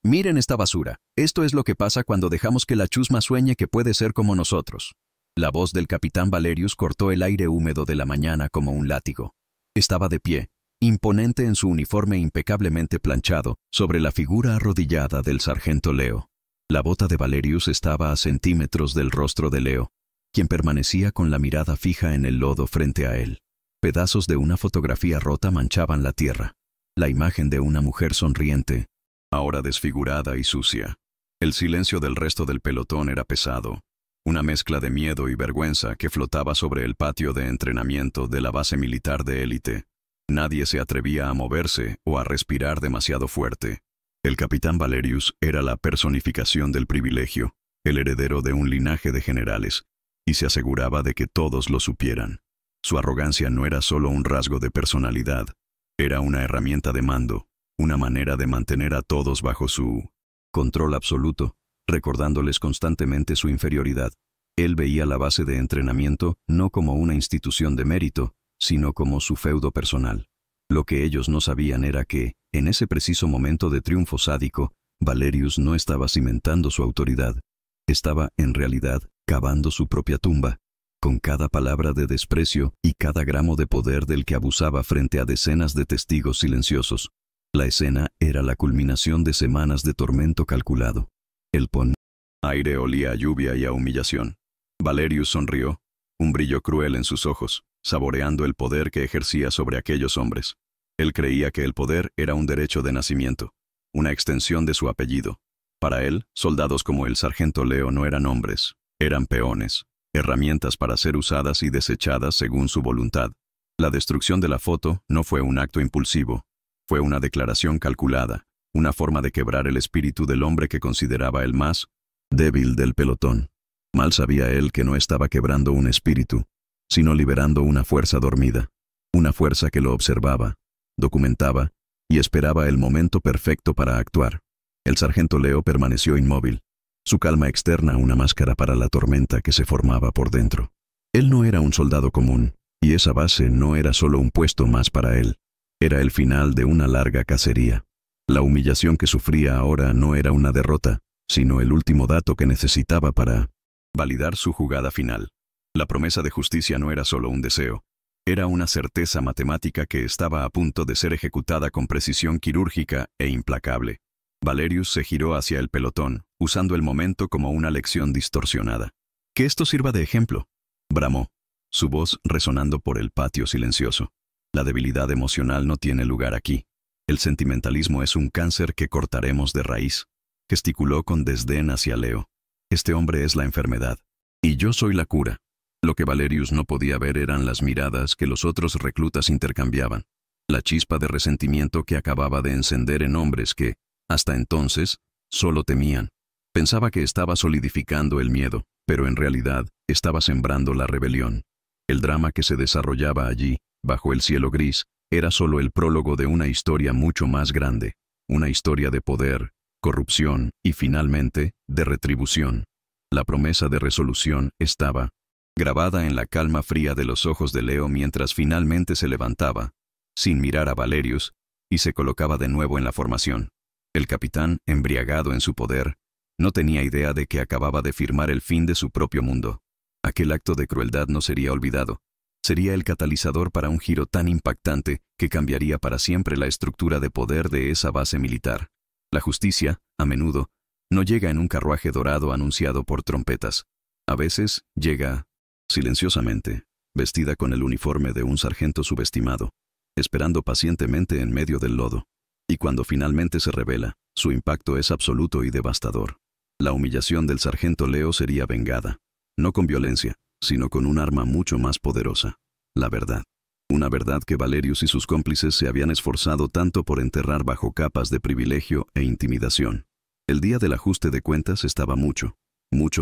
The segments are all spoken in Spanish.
Miren esta basura. Esto es lo que pasa cuando dejamos que la chusma sueñe que puede ser como nosotros. La voz del capitán Valerius cortó el aire húmedo de la mañana como un látigo. Estaba de pie, imponente en su uniforme impecablemente planchado, sobre la figura arrodillada del sargento Leo. La bota de Valerius estaba a centímetros del rostro de Leo, quien permanecía con la mirada fija en el lodo frente a él. Pedazos de una fotografía rota manchaban la tierra. La imagen de una mujer sonriente, ahora desfigurada y sucia. El silencio del resto del pelotón era pesado, una mezcla de miedo y vergüenza que flotaba sobre el patio de entrenamiento de la base militar de élite. Nadie se atrevía a moverse o a respirar demasiado fuerte. El capitán Valerius era la personificación del privilegio, el heredero de un linaje de generales, y se aseguraba de que todos lo supieran. Su arrogancia no era solo un rasgo de personalidad, era una herramienta de mando, una manera de mantener a todos bajo su control absoluto, recordándoles constantemente su inferioridad. Él veía la base de entrenamiento no como una institución de mérito, sino como su feudo personal. Lo que ellos no sabían era que, en ese preciso momento de triunfo sádico, Valerius no estaba cimentando su autoridad. Estaba, en realidad, cavando su propia tumba, con cada palabra de desprecio y cada gramo de poder del que abusaba frente a decenas de testigos silenciosos. La escena era la culminación de semanas de tormento calculado. El aire olía a lluvia y a humillación. Valerius sonrió, un brillo cruel en sus ojos, saboreando el poder que ejercía sobre aquellos hombres. Él creía que el poder era un derecho de nacimiento, una extensión de su apellido. Para él, soldados como el sargento Leo no eran hombres, eran peones, herramientas para ser usadas y desechadas según su voluntad. La destrucción de la foto no fue un acto impulsivo, fue una declaración calculada, una forma de quebrar el espíritu del hombre que consideraba el más débil del pelotón. Mal sabía él que no estaba quebrando un espíritu, sino liberando una fuerza dormida, una fuerza que lo observaba, documentaba y esperaba el momento perfecto para actuar. El sargento Leo permaneció inmóvil, su calma externa una máscara para la tormenta que se formaba por dentro. Él no era un soldado común, y esa base no era solo un puesto más para él. Era el final de una larga cacería. La humillación que sufría ahora no era una derrota, sino el último dato que necesitaba para validar su jugada final. La promesa de justicia no era solo un deseo, era una certeza matemática que estaba a punto de ser ejecutada con precisión quirúrgica e implacable. Valerius se giró hacia el pelotón, usando el momento como una lección distorsionada. «Que esto sirva de ejemplo», bramó, su voz resonando por el patio silencioso. «La debilidad emocional no tiene lugar aquí. El sentimentalismo es un cáncer que cortaremos de raíz». Gesticuló con desdén hacia Leo. «Este hombre es la enfermedad, y yo soy la cura». Lo que Valerius no podía ver eran las miradas que los otros reclutas intercambiaban, la chispa de resentimiento que acababa de encender en hombres que, hasta entonces, solo temían. Pensaba que estaba solidificando el miedo, pero en realidad estaba sembrando la rebelión. El drama que se desarrollaba allí, bajo el cielo gris, era solo el prólogo de una historia mucho más grande, una historia de poder, corrupción y, finalmente, de retribución. La promesa de resolución estaba grabada en la calma fría de los ojos de Leo mientras finalmente se levantaba, sin mirar a Valerius, y se colocaba de nuevo en la formación. El capitán, embriagado en su poder, no tenía idea de que acababa de firmar el fin de su propio mundo. Aquel acto de crueldad no sería olvidado. Sería el catalizador para un giro tan impactante que cambiaría para siempre la estructura de poder de esa base militar. La justicia, a menudo, no llega en un carruaje dorado anunciado por trompetas. A veces, llega silenciosamente, vestida con el uniforme de un sargento subestimado, esperando pacientemente en medio del lodo. Y cuando finalmente se revela, su impacto es absoluto y devastador. La humillación del sargento Leo sería vengada, no con violencia, sino con un arma mucho más poderosa: la verdad. Una verdad que Valerius y sus cómplices se habían esforzado tanto por enterrar bajo capas de privilegio e intimidación. El día del ajuste de cuentas estaba mucho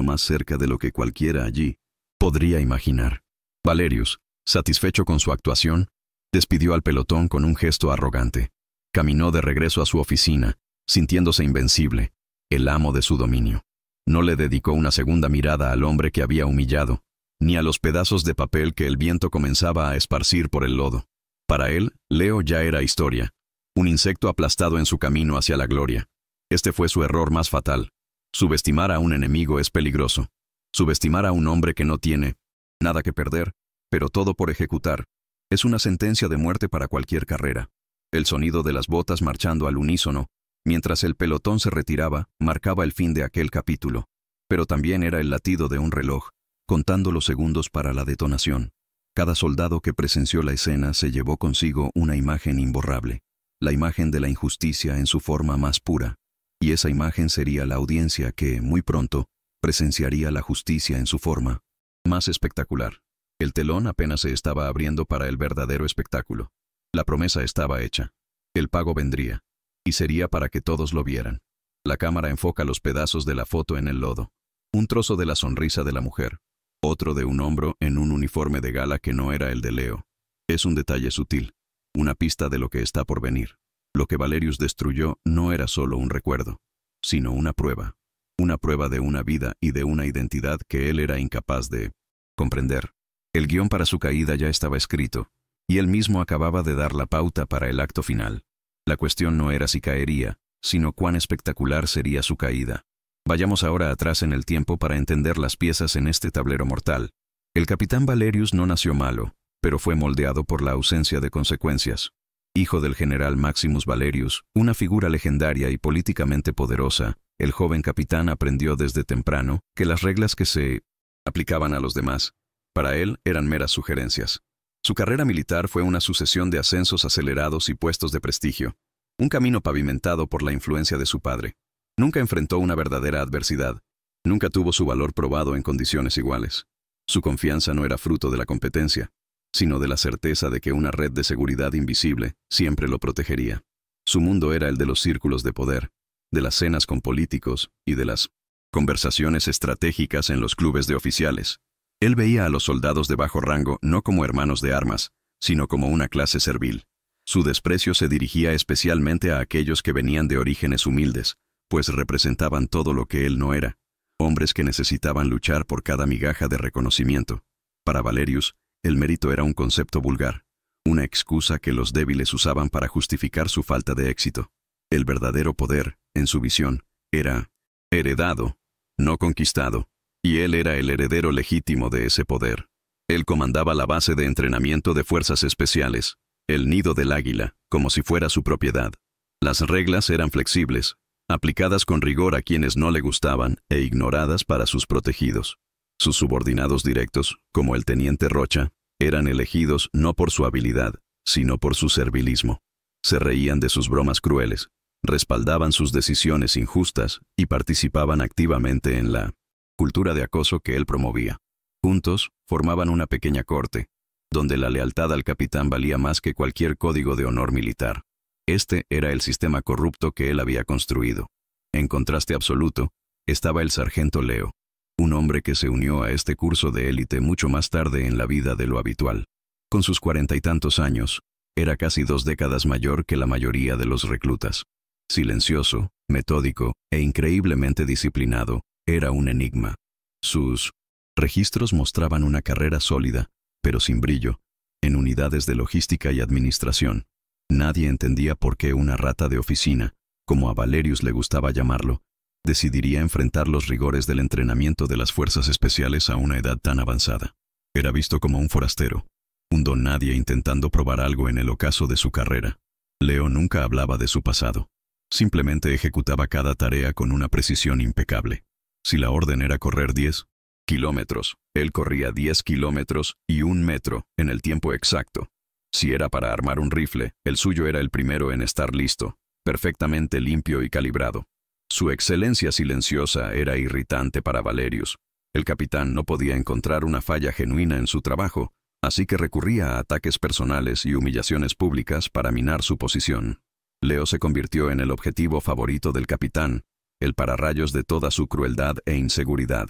más cerca de lo que cualquiera allí podría imaginar. Valerius, satisfecho con su actuación, despidió al pelotón con un gesto arrogante. Caminó de regreso a su oficina, sintiéndose invencible, el amo de su dominio. No le dedicó una segunda mirada al hombre que había humillado, ni a los pedazos de papel que el viento comenzaba a esparcir por el lodo. Para él, Leo ya era historia, un insecto aplastado en su camino hacia la gloria. Este fue su error más fatal. Subestimar a un enemigo es peligroso. Subestimar a un hombre que no tiene nada que perder, pero todo por ejecutar, es una sentencia de muerte para cualquier carrera. El sonido de las botas marchando al unísono, mientras el pelotón se retiraba, marcaba el fin de aquel capítulo. Pero también era el latido de un reloj, contando los segundos para la detonación. Cada soldado que presenció la escena se llevó consigo una imagen imborrable, la imagen de la injusticia en su forma más pura. Y esa imagen sería la audiencia que, muy pronto, presenciaría la justicia en su forma más espectacular. El telón apenas se estaba abriendo para el verdadero espectáculo. La promesa estaba hecha. El pago vendría. Y sería para que todos lo vieran. La cámara enfoca los pedazos de la foto en el lodo. Un trozo de la sonrisa de la mujer. Otro de un hombro en un uniforme de gala que no era el de Leo. Es un detalle sutil. Una pista de lo que está por venir. Lo que Valerius destruyó no era solo un recuerdo, sino una prueba. Una prueba de una vida y de una identidad que él era incapaz de comprender. El guión para su caída ya estaba escrito, y él mismo acababa de dar la pauta para el acto final. La cuestión no era si caería, sino cuán espectacular sería su caída. Vayamos ahora atrás en el tiempo para entender las piezas en este tablero mortal. El capitán Valerius no nació malo, pero fue moldeado por la ausencia de consecuencias. Hijo del general Maximus Valerius, una figura legendaria y políticamente poderosa, el joven capitán aprendió desde temprano que las reglas que se aplicaban a los demás, para él eran meras sugerencias. Su carrera militar fue una sucesión de ascensos acelerados y puestos de prestigio, un camino pavimentado por la influencia de su padre. Nunca enfrentó una verdadera adversidad, nunca tuvo su valor probado en condiciones iguales. Su confianza no era fruto de la competencia, sino de la certeza de que una red de seguridad invisible siempre lo protegería. Su mundo era el de los círculos de poder, de las cenas con políticos y de las conversaciones estratégicas en los clubes de oficiales. Él veía a los soldados de bajo rango no como hermanos de armas, sino como una clase servil. Su desprecio se dirigía especialmente a aquellos que venían de orígenes humildes, pues representaban todo lo que él no era, hombres que necesitaban luchar por cada migaja de reconocimiento. Para Valerius, el mérito era un concepto vulgar, una excusa que los débiles usaban para justificar su falta de éxito. El verdadero poder, en su visión, era heredado, no conquistado, y él era el heredero legítimo de ese poder. Él comandaba la base de entrenamiento de fuerzas especiales, el nido del águila, como si fuera su propiedad. Las reglas eran flexibles, aplicadas con rigor a quienes no le gustaban e ignoradas para sus protegidos. Sus subordinados directos, como el teniente Rocha, eran elegidos no por su habilidad, sino por su servilismo. Se reían de sus bromas crueles, respaldaban sus decisiones injustas y participaban activamente en la cultura de acoso que él promovía. Juntos, formaban una pequeña corte, donde la lealtad al capitán valía más que cualquier código de honor militar. Este era el sistema corrupto que él había construido. En contraste absoluto, estaba el sargento Leo, un hombre que se unió a este curso de élite mucho más tarde en la vida de lo habitual. Con sus 40 y tantos años, era casi 2 décadas mayor que la mayoría de los reclutas. Silencioso, metódico e increíblemente disciplinado, era un enigma. Sus registros mostraban una carrera sólida, pero sin brillo, en unidades de logística y administración. Nadie entendía por qué una rata de oficina, como a Valerius le gustaba llamarlo, decidiría enfrentar los rigores del entrenamiento de las fuerzas especiales a una edad tan avanzada. Era visto como un forastero, un don nadie intentando probar algo en el ocaso de su carrera. Leo nunca hablaba de su pasado. Simplemente ejecutaba cada tarea con una precisión impecable. Si la orden era correr 10 kilómetros, él corría 10 kilómetros y 1 metro en el tiempo exacto. Si era para armar un rifle, el suyo era el primero en estar listo, perfectamente limpio y calibrado. Su excelencia silenciosa era irritante para Valerius. El capitán no podía encontrar una falla genuina en su trabajo, así que recurría a ataques personales y humillaciones públicas para minar su posición. Leo se convirtió en el objetivo favorito del capitán, el pararrayos de toda su crueldad e inseguridad.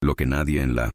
Lo que nadie en la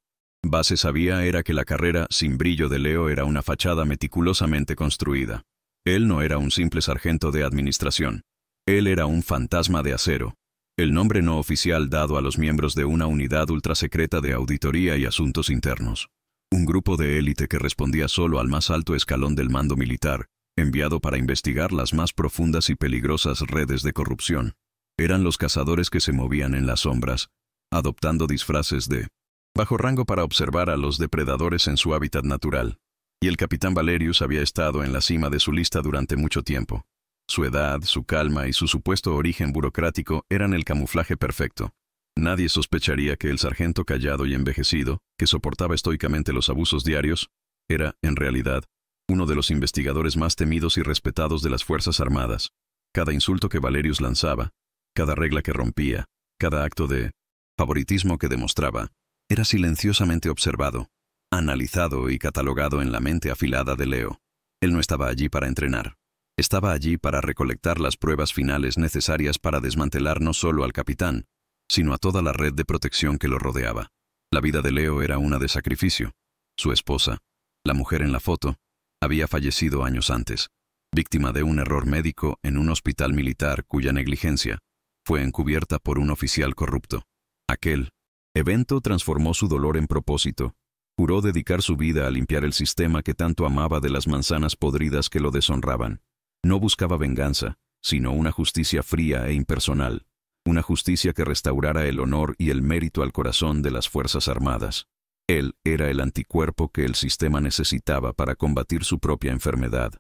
base sabía era que la carrera sin brillo de Leo era una fachada meticulosamente construida. Él no era un simple sargento de administración. Él era un fantasma de acero, el nombre no oficial dado a los miembros de una unidad ultrasecreta de auditoría y asuntos internos. Un grupo de élite que respondía solo al más alto escalón del mando militar, enviado para investigar las más profundas y peligrosas redes de corrupción. Eran los cazadores que se movían en las sombras, adoptando disfraces de bajo rango para observar a los depredadores en su hábitat natural. Y el capitán Valerius había estado en la cima de su lista durante mucho tiempo. Su edad, su calma y su supuesto origen burocrático eran el camuflaje perfecto. Nadie sospecharía que el sargento callado y envejecido, que soportaba estoicamente los abusos diarios, era, en realidad, uno de los investigadores más temidos y respetados de las Fuerzas Armadas. Cada insulto que Valerius lanzaba, cada regla que rompía, cada acto de favoritismo que demostraba, era silenciosamente observado, analizado y catalogado en la mente afilada de Leo. Él no estaba allí para entrenar. Estaba allí para recolectar las pruebas finales necesarias para desmantelar no solo al capitán, sino a toda la red de protección que lo rodeaba. La vida de Leo era una de sacrificio. Su esposa, la mujer en la foto, había fallecido años antes, víctima de un error médico en un hospital militar cuya negligencia fue encubierta por un oficial corrupto. Aquel evento transformó su dolor en propósito. Juró dedicar su vida a limpiar el sistema que tanto amaba de las manzanas podridas que lo deshonraban. No buscaba venganza, sino una justicia fría e impersonal. Una justicia que restaurara el honor y el mérito al corazón de las Fuerzas Armadas. Él era el anticuerpo que el sistema necesitaba para combatir su propia enfermedad.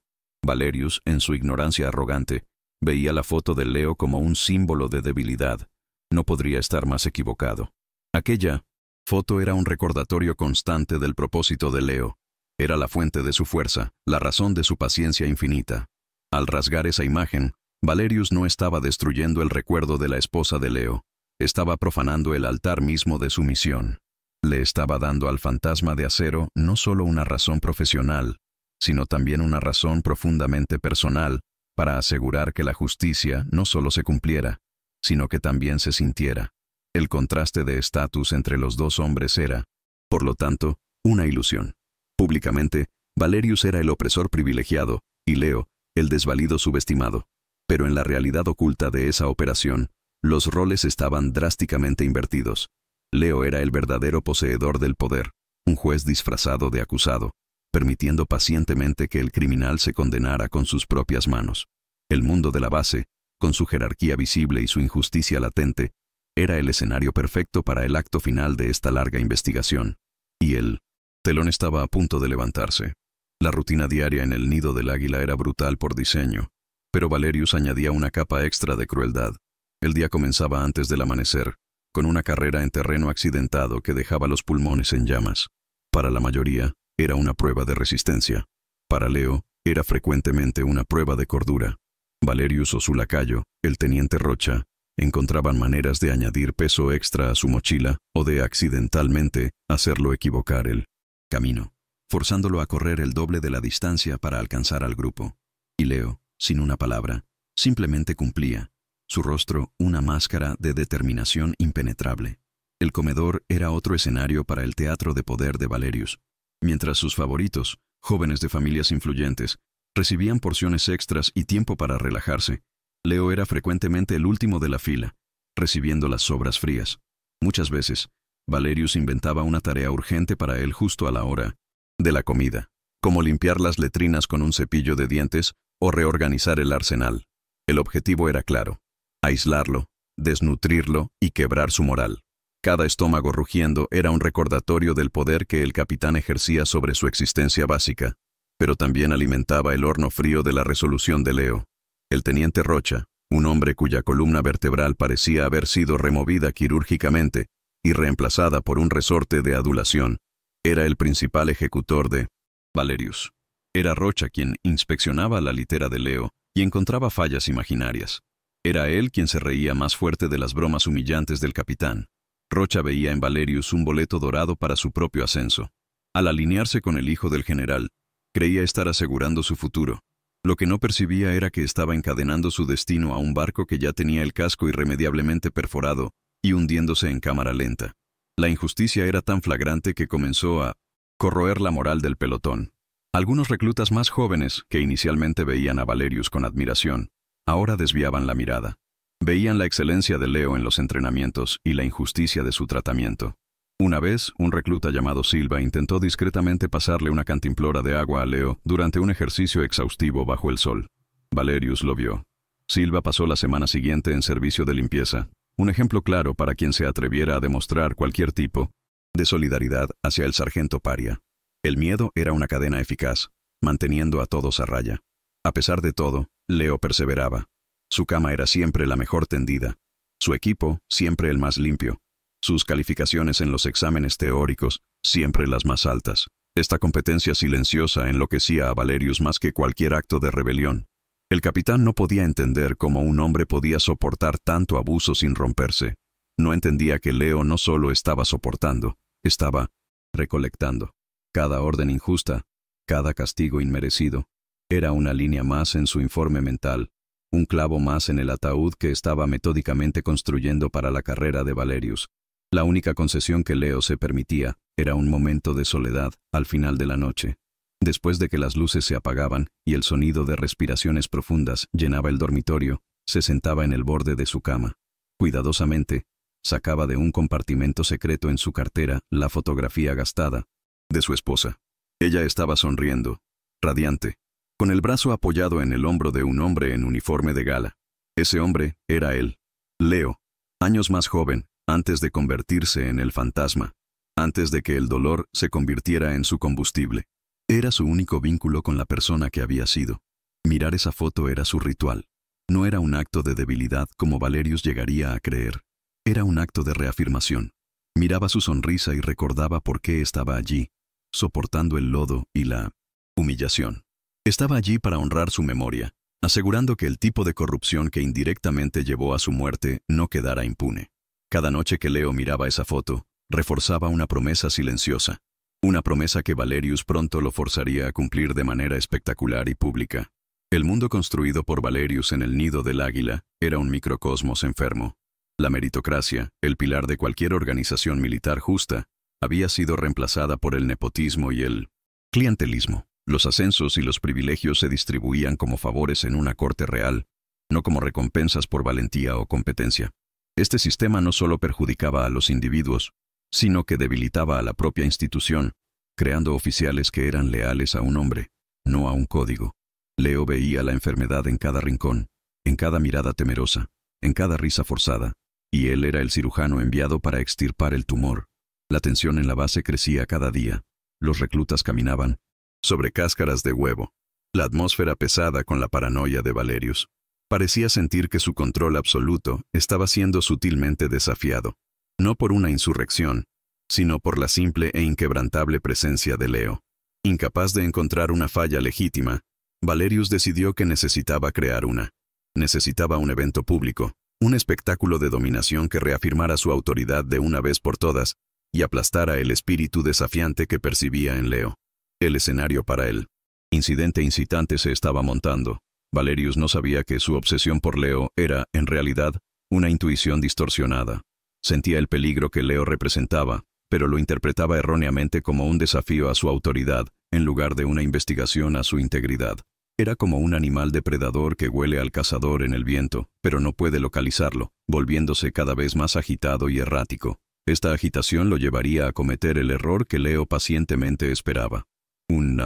Valerius, en su ignorancia arrogante, veía la foto de Leo como un símbolo de debilidad. No podría estar más equivocado. Aquella foto era un recordatorio constante del propósito de Leo. Era la fuente de su fuerza, la razón de su paciencia infinita. Al rasgar esa imagen, Valerius no estaba destruyendo el recuerdo de la esposa de Leo. Estaba profanando el altar mismo de su misión. Le estaba dando al fantasma de acero no solo una razón profesional, sino también una razón profundamente personal para asegurar que la justicia no solo se cumpliera, sino que también se sintiera. El contraste de estatus entre los dos hombres era, por lo tanto, una ilusión. Públicamente, Valerius era el opresor privilegiado, y Leo, el desvalido subestimado. Pero en la realidad oculta de esa operación, los roles estaban drásticamente invertidos. Leo era el verdadero poseedor del poder, un juez disfrazado de acusado, permitiendo pacientemente que el criminal se condenara con sus propias manos. El mundo de la base, con su jerarquía visible y su injusticia latente, era el escenario perfecto para el acto final de esta larga investigación. Y el telón estaba a punto de levantarse. La rutina diaria en el nido del águila era brutal por diseño, pero Valerius añadía una capa extra de crueldad. El día comenzaba antes del amanecer, con una carrera en terreno accidentado que dejaba los pulmones en llamas. Para la mayoría, era una prueba de resistencia. Para Leo, era frecuentemente una prueba de cordura. Valerius o su lacayo, el teniente Rocha, encontraban maneras de añadir peso extra a su mochila o de accidentalmente hacerlo equivocar el camino, forzándolo a correr el doble de la distancia para alcanzar al grupo. Y Leo, sin una palabra, simplemente cumplía, su rostro una máscara de determinación impenetrable. El comedor era otro escenario para el teatro de poder de Valerius. Mientras sus favoritos, jóvenes de familias influyentes, recibían porciones extras y tiempo para relajarse, Leo era frecuentemente el último de la fila, recibiendo las sobras frías. Muchas veces, Valerius inventaba una tarea urgente para él justo a la hora de la comida, como limpiar las letrinas con un cepillo de dientes o reorganizar el arsenal. El objetivo era claro: aislarlo, desnutrirlo y quebrar su moral. Cada estómago rugiendo era un recordatorio del poder que el capitán ejercía sobre su existencia básica, pero también alimentaba el horno frío de la resolución de Leo. El teniente Rocha, un hombre cuya columna vertebral parecía haber sido removida quirúrgicamente y reemplazada por un resorte de adulación, era el principal ejecutor de Valerius. Era Rocha quien inspeccionaba la litera de Leo y encontraba fallas imaginarias. Era él quien se reía más fuerte de las bromas humillantes del capitán. Rocha veía en Valerius un boleto dorado para su propio ascenso. Al alinearse con el hijo del general, creía estar asegurando su futuro. Lo que no percibía era que estaba encadenando su destino a un barco que ya tenía el casco irremediablemente perforado y hundiéndose en cámara lenta. La injusticia era tan flagrante que comenzó a corroer la moral del pelotón. Algunos reclutas más jóvenes, que inicialmente veían a Valerius con admiración, ahora desviaban la mirada. Veían la excelencia de Leo en los entrenamientos y la injusticia de su tratamiento. Una vez, un recluta llamado Silva intentó discretamente pasarle una cantimplora de agua a Leo durante un ejercicio exhaustivo bajo el sol. Valerius lo vio. Silva pasó la semana siguiente en servicio de limpieza, un ejemplo claro para quien se atreviera a demostrar cualquier tipo de solidaridad hacia el sargento paria. El miedo era una cadena eficaz, manteniendo a todos a raya. A pesar de todo, Leo perseveraba. Su cama era siempre la mejor tendida, su equipo siempre el más limpio, sus calificaciones en los exámenes teóricos siempre las más altas. Esta competencia silenciosa enloquecía a Valerius más que cualquier acto de rebelión. El capitán no podía entender cómo un hombre podía soportar tanto abuso sin romperse. No entendía que Leo no solo estaba soportando, estaba recolectando. Cada orden injusta, cada castigo inmerecido, era una línea más en su informe mental, un clavo más en el ataúd que estaba metódicamente construyendo para la carrera de Valerius. La única concesión que Leo se permitía era un momento de soledad al final de la noche. Después de que las luces se apagaban y el sonido de respiraciones profundas llenaba el dormitorio, se sentaba en el borde de su cama. Cuidadosamente, sacaba de un compartimento secreto en su cartera la fotografía gastada de su esposa. Ella estaba sonriendo, radiante, con el brazo apoyado en el hombro de un hombre en uniforme de gala. Ese hombre era él, Leo, años más joven, antes de convertirse en el fantasma, antes de que el dolor se convirtiera en su combustible. Era su único vínculo con la persona que había sido. Mirar esa foto era su ritual. No era un acto de debilidad como Valerius llegaría a creer. Era un acto de reafirmación. Miraba su sonrisa y recordaba por qué estaba allí, soportando el lodo y la humillación. Estaba allí para honrar su memoria, asegurando que el tipo de corrupción que indirectamente llevó a su muerte no quedara impune. Cada noche que Leo miraba esa foto, reforzaba una promesa silenciosa. Una promesa que Valerius pronto lo forzaría a cumplir de manera espectacular y pública. El mundo construido por Valerius en el nido del águila era un microcosmos enfermo. La meritocracia, el pilar de cualquier organización militar justa, había sido reemplazada por el nepotismo y el clientelismo. Los ascensos y los privilegios se distribuían como favores en una corte real, no como recompensas por valentía o competencia. Este sistema no solo perjudicaba a los individuos, sino que debilitaba a la propia institución, creando oficiales que eran leales a un hombre, no a un código. Leo veía la enfermedad en cada rincón, en cada mirada temerosa, en cada risa forzada, y él era el cirujano enviado para extirpar el tumor. La tensión en la base crecía cada día. Los reclutas caminaban sobre cáscaras de huevo. La atmósfera pesada con la paranoia de Valerius. Parecía sentir que su control absoluto estaba siendo sutilmente desafiado, no por una insurrección, sino por la simple e inquebrantable presencia de Leo. Incapaz de encontrar una falla legítima, Valerius decidió que necesitaba crear una. Necesitaba un evento público, un espectáculo de dominación que reafirmara su autoridad de una vez por todas y aplastara el espíritu desafiante que percibía en Leo. El escenario para el incidente incitante se estaba montando. Valerius no sabía que su obsesión por Leo era, en realidad, una intuición distorsionada. Sentía el peligro que Leo representaba, pero lo interpretaba erróneamente como un desafío a su autoridad, en lugar de una investigación a su integridad. Era como un animal depredador que huele al cazador en el viento, pero no puede localizarlo, volviéndose cada vez más agitado y errático. Esta agitación lo llevaría a cometer el error que Leo pacientemente esperaba. Un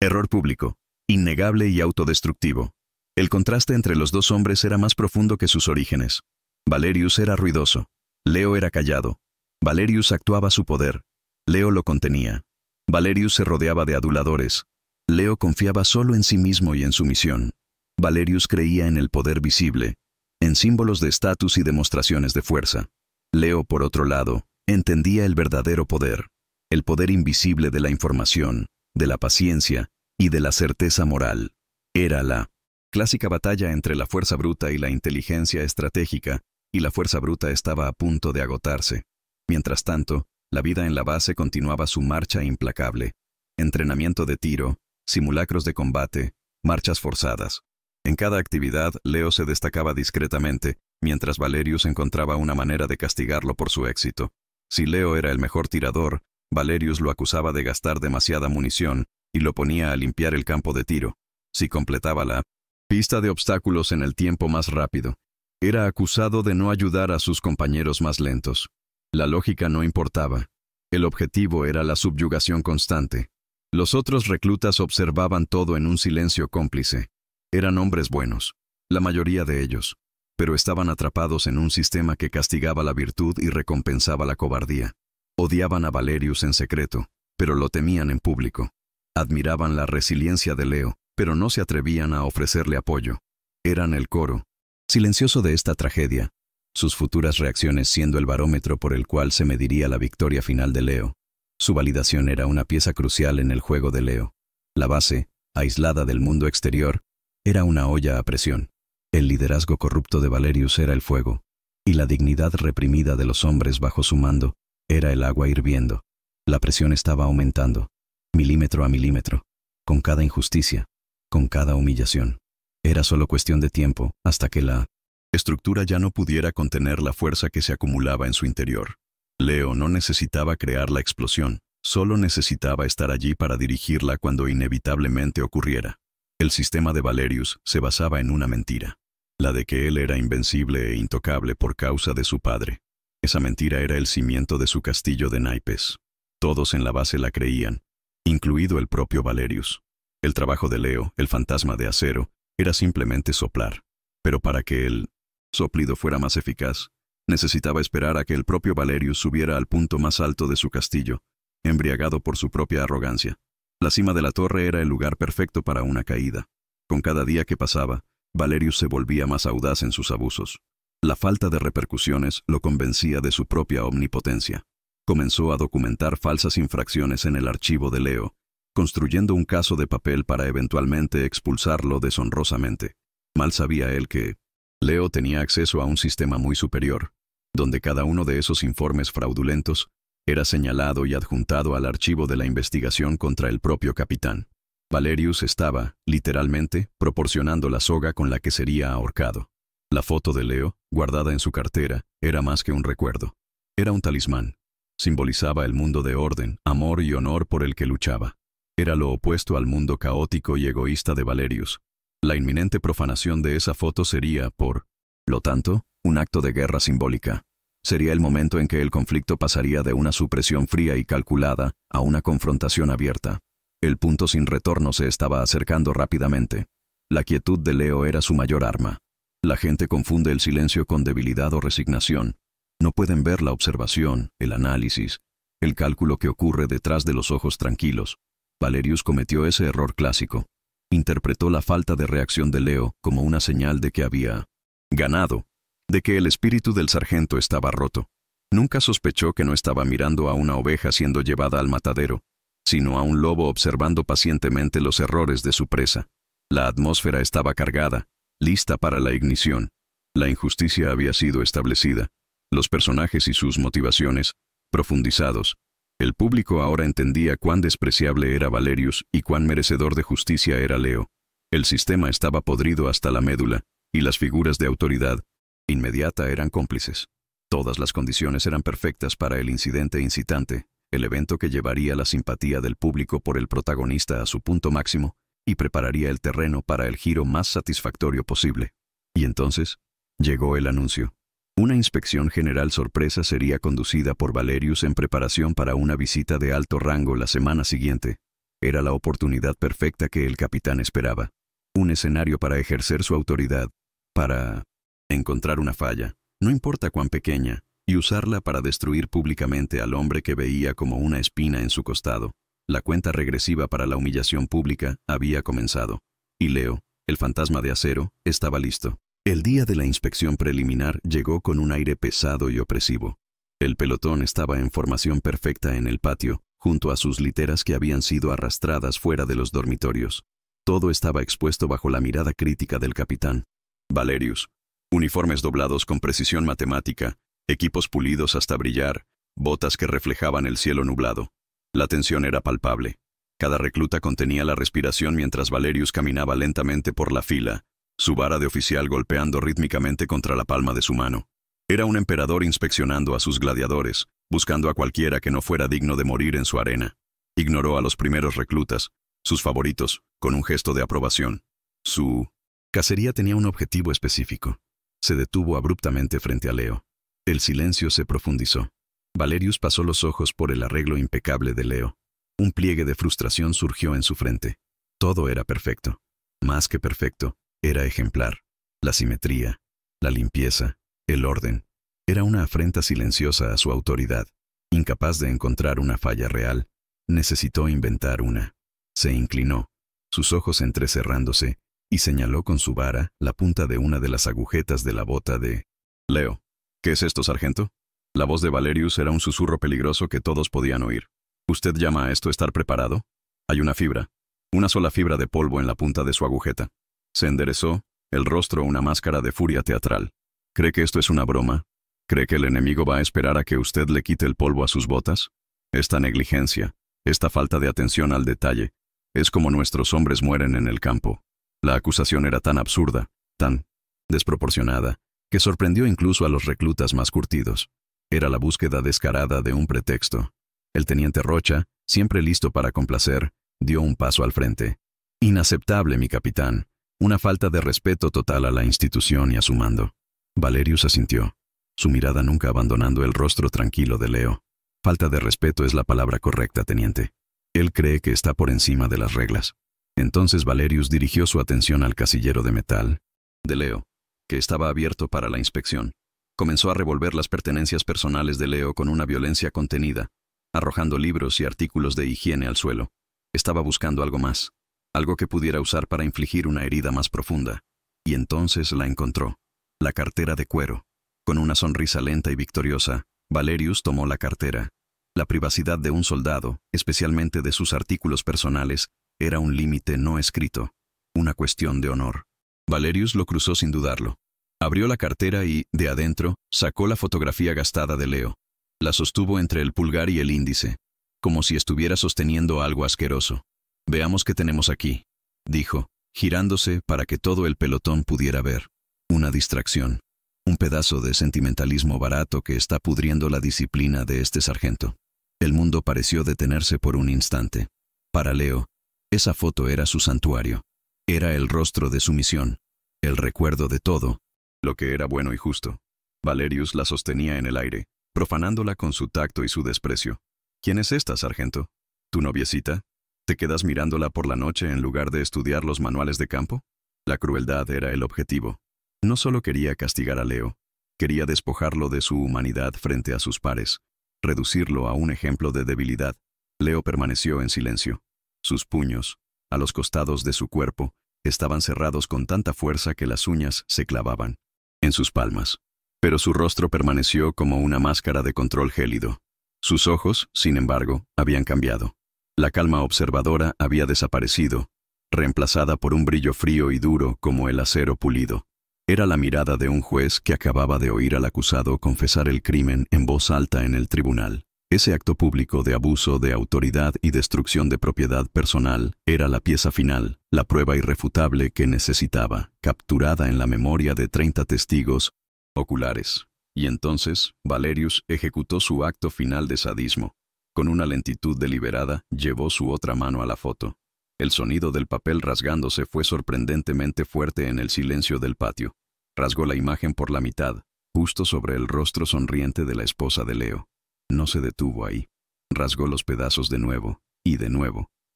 error público, innegable y autodestructivo. El contraste entre los dos hombres era más profundo que sus orígenes. Valerius era ruidoso. Leo era callado. Valerius actuaba su poder. Leo lo contenía. Valerius se rodeaba de aduladores. Leo confiaba solo en sí mismo y en su misión. Valerius creía en el poder visible, en símbolos de estatus y demostraciones de fuerza. Leo, por otro lado, entendía el verdadero poder, el poder invisible de la información, de la paciencia y de la certeza moral. Era la clásica batalla entre la fuerza bruta y la inteligencia estratégica, y la fuerza bruta estaba a punto de agotarse. Mientras tanto, la vida en la base continuaba su marcha implacable. Entrenamiento de tiro, simulacros de combate, marchas forzadas. En cada actividad, Leo se destacaba discretamente, mientras Valerius encontraba una manera de castigarlo por su éxito. Si Leo era el mejor tirador, Valerius lo acusaba de gastar demasiada munición y lo ponía a limpiar el campo de tiro. Si completaba la pista de obstáculos en el tiempo más rápido, era acusado de no ayudar a sus compañeros más lentos. La lógica no importaba. El objetivo era la subyugación constante. Los otros reclutas observaban todo en un silencio cómplice. Eran hombres buenos. La mayoría de ellos. Pero estaban atrapados en un sistema que castigaba la virtud y recompensaba la cobardía. Odiaban a Valerius en secreto, pero lo temían en público. Admiraban la resiliencia de Leo, pero no se atrevían a ofrecerle apoyo. Eran el coro silencioso de esta tragedia, sus futuras reacciones siendo el barómetro por el cual se mediría la victoria final de Leo. Su validación era una pieza crucial en el juego de Leo. La base, aislada del mundo exterior, era una olla a presión. El liderazgo corrupto de Valerius era el fuego, y la dignidad reprimida de los hombres bajo su mando era el agua hirviendo. La presión estaba aumentando, milímetro a milímetro, con cada injusticia, con cada humillación. Era solo cuestión de tiempo hasta que la estructura ya no pudiera contener la fuerza que se acumulaba en su interior. Leo no necesitaba crear la explosión, solo necesitaba estar allí para dirigirla cuando inevitablemente ocurriera. El sistema de Valerius se basaba en una mentira, la de que él era invencible e intocable por causa de su padre. Esa mentira era el cimiento de su castillo de naipes. Todos en la base la creían, incluido el propio Valerius. El trabajo de Leo, el fantasma de acero, era simplemente soplar. Pero para que el soplido fuera más eficaz, necesitaba esperar a que el propio Valerius subiera al punto más alto de su castillo, embriagado por su propia arrogancia. La cima de la torre era el lugar perfecto para una caída. Con cada día que pasaba, Valerius se volvía más audaz en sus abusos. La falta de repercusiones lo convencía de su propia omnipotencia. Comenzó a documentar falsas infracciones en el archivo de Leo, construyendo un caso de papel para eventualmente expulsarlo deshonrosamente. Mal sabía él que Leo tenía acceso a un sistema muy superior, donde cada uno de esos informes fraudulentos era señalado y adjuntado al archivo de la investigación contra el propio capitán. Valerius estaba, literalmente, proporcionando la soga con la que sería ahorcado. La foto de Leo, guardada en su cartera, era más que un recuerdo. Era un talismán. Simbolizaba el mundo de orden, amor y honor por el que luchaba. Era lo opuesto al mundo caótico y egoísta de Valerius. La inminente profanación de esa foto sería, por lo tanto, un acto de guerra simbólica. Sería el momento en que el conflicto pasaría de una supresión fría y calculada a una confrontación abierta. El punto sin retorno se estaba acercando rápidamente. La quietud de Leo era su mayor arma. La gente confunde el silencio con debilidad o resignación. No pueden ver la observación, el análisis, el cálculo que ocurre detrás de los ojos tranquilos. Valerius cometió ese error clásico. Interpretó la falta de reacción de Leo como una señal de que había ganado, de que el espíritu del sargento estaba roto. Nunca sospechó que no estaba mirando a una oveja siendo llevada al matadero, sino a un lobo observando pacientemente los errores de su presa. La atmósfera estaba cargada, lista para la ignición. La injusticia había sido establecida. Los personajes y sus motivaciones, profundizados. El público ahora entendía cuán despreciable era Valerius y cuán merecedor de justicia era Leo. El sistema estaba podrido hasta la médula, y las figuras de autoridad inmediata eran cómplices. Todas las condiciones eran perfectas para el incidente incitante, el evento que llevaría la simpatía del público por el protagonista a su punto máximo y prepararía el terreno para el giro más satisfactorio posible. Y entonces, llegó el anuncio. Una inspección general sorpresa sería conducida por Valerius en preparación para una visita de alto rango la semana siguiente. Era la oportunidad perfecta que el capitán esperaba. Un escenario para ejercer su autoridad, para encontrar una falla, no importa cuán pequeña, y usarla para destruir públicamente al hombre que veía como una espina en su costado. La cuenta regresiva para la humillación pública había comenzado. Y Leo, el fantasma de acero, estaba listo. El día de la inspección preliminar llegó con un aire pesado y opresivo. El pelotón estaba en formación perfecta en el patio, junto a sus literas que habían sido arrastradas fuera de los dormitorios. Todo estaba expuesto bajo la mirada crítica del capitán. Valerius. Uniformes doblados con precisión matemática, equipos pulidos hasta brillar, botas que reflejaban el cielo nublado. La tensión era palpable. Cada recluta contenía la respiración mientras Valerius caminaba lentamente por la fila, su vara de oficial golpeando rítmicamente contra la palma de su mano. Era un emperador inspeccionando a sus gladiadores, buscando a cualquiera que no fuera digno de morir en su arena. Ignoró a los primeros reclutas, sus favoritos, con un gesto de aprobación. Su cacería tenía un objetivo específico. Se detuvo abruptamente frente a Leo. El silencio se profundizó. Valerius pasó los ojos por el arreglo impecable de Leo. Un pliegue de frustración surgió en su frente. Todo era perfecto. Más que perfecto. Era ejemplar. La simetría, la limpieza, el orden. Era una afrenta silenciosa a su autoridad. Incapaz de encontrar una falla real, necesitó inventar una. Se inclinó, sus ojos entrecerrándose, y señaló con su vara la punta de una de las agujetas de la bota de Leo. ¿Qué es esto, sargento? La voz de Valerius era un susurro peligroso que todos podían oír. ¿Usted llama a esto estar preparado? Hay una fibra, una sola fibra de polvo en la punta de su agujeta. Se enderezó, el rostro una máscara de furia teatral. ¿Cree que esto es una broma? ¿Cree que el enemigo va a esperar a que usted le quite el polvo a sus botas? Esta negligencia, esta falta de atención al detalle, es como nuestros hombres mueren en el campo. La acusación era tan absurda, tan desproporcionada, que sorprendió incluso a los reclutas más curtidos. Era la búsqueda descarada de un pretexto. El teniente Rocha, siempre listo para complacer, dio un paso al frente. Inaceptable, mi capitán. Una falta de respeto total a la institución y a su mando. Valerius asintió, su mirada nunca abandonando el rostro tranquilo de Leo. Falta de respeto es la palabra correcta, teniente. Él cree que está por encima de las reglas. Entonces Valerius dirigió su atención al casillero de metal de Leo, que estaba abierto para la inspección. Comenzó a revolver las pertenencias personales de Leo con una violencia contenida, arrojando libros y artículos de higiene al suelo. Estaba buscando algo más, algo que pudiera usar para infligir una herida más profunda. Y entonces la encontró. La cartera de cuero. Con una sonrisa lenta y victoriosa, Valerius tomó la cartera. La privacidad de un soldado, especialmente de sus artículos personales, era un límite no escrito, una cuestión de honor. Valerius lo cruzó sin dudarlo. Abrió la cartera y, de adentro, sacó la fotografía gastada de Leo. La sostuvo entre el pulgar y el índice, como si estuviera sosteniendo algo asqueroso. «Veamos qué tenemos aquí», dijo, girándose para que todo el pelotón pudiera ver. Una distracción. Un pedazo de sentimentalismo barato que está pudriendo la disciplina de este sargento. El mundo pareció detenerse por un instante. Para Leo, esa foto era su santuario. Era el rostro de su misión, el recuerdo de todo, lo que era bueno y justo. Valerius la sostenía en el aire, profanándola con su tacto y su desprecio. «¿Quién es esta, sargento? ¿Tu noviecita? ¿Te quedas mirándola por la noche en lugar de estudiar los manuales de campo?» La crueldad era el objetivo. No solo quería castigar a Leo, quería despojarlo de su humanidad frente a sus pares, reducirlo a un ejemplo de debilidad. Leo permaneció en silencio. Sus puños, a los costados de su cuerpo, estaban cerrados con tanta fuerza que las uñas se clavaban en sus palmas. Pero su rostro permaneció como una máscara de control gélido. Sus ojos, sin embargo, habían cambiado. La calma observadora había desaparecido, reemplazada por un brillo frío y duro como el acero pulido. Era la mirada de un juez que acababa de oír al acusado confesar el crimen en voz alta en el tribunal. Ese acto público de abuso de autoridad y destrucción de propiedad personal era la pieza final, la prueba irrefutable que necesitaba, capturada en la memoria de 30 testigos oculares. Y entonces, Valerius ejecutó su acto final de sadismo. Con una lentitud deliberada, llevó su otra mano a la foto. El sonido del papel rasgándose fue sorprendentemente fuerte en el silencio del patio. Rasgó la imagen por la mitad, justo sobre el rostro sonriente de la esposa de Leo. No se detuvo ahí. Rasgó los pedazos de nuevo,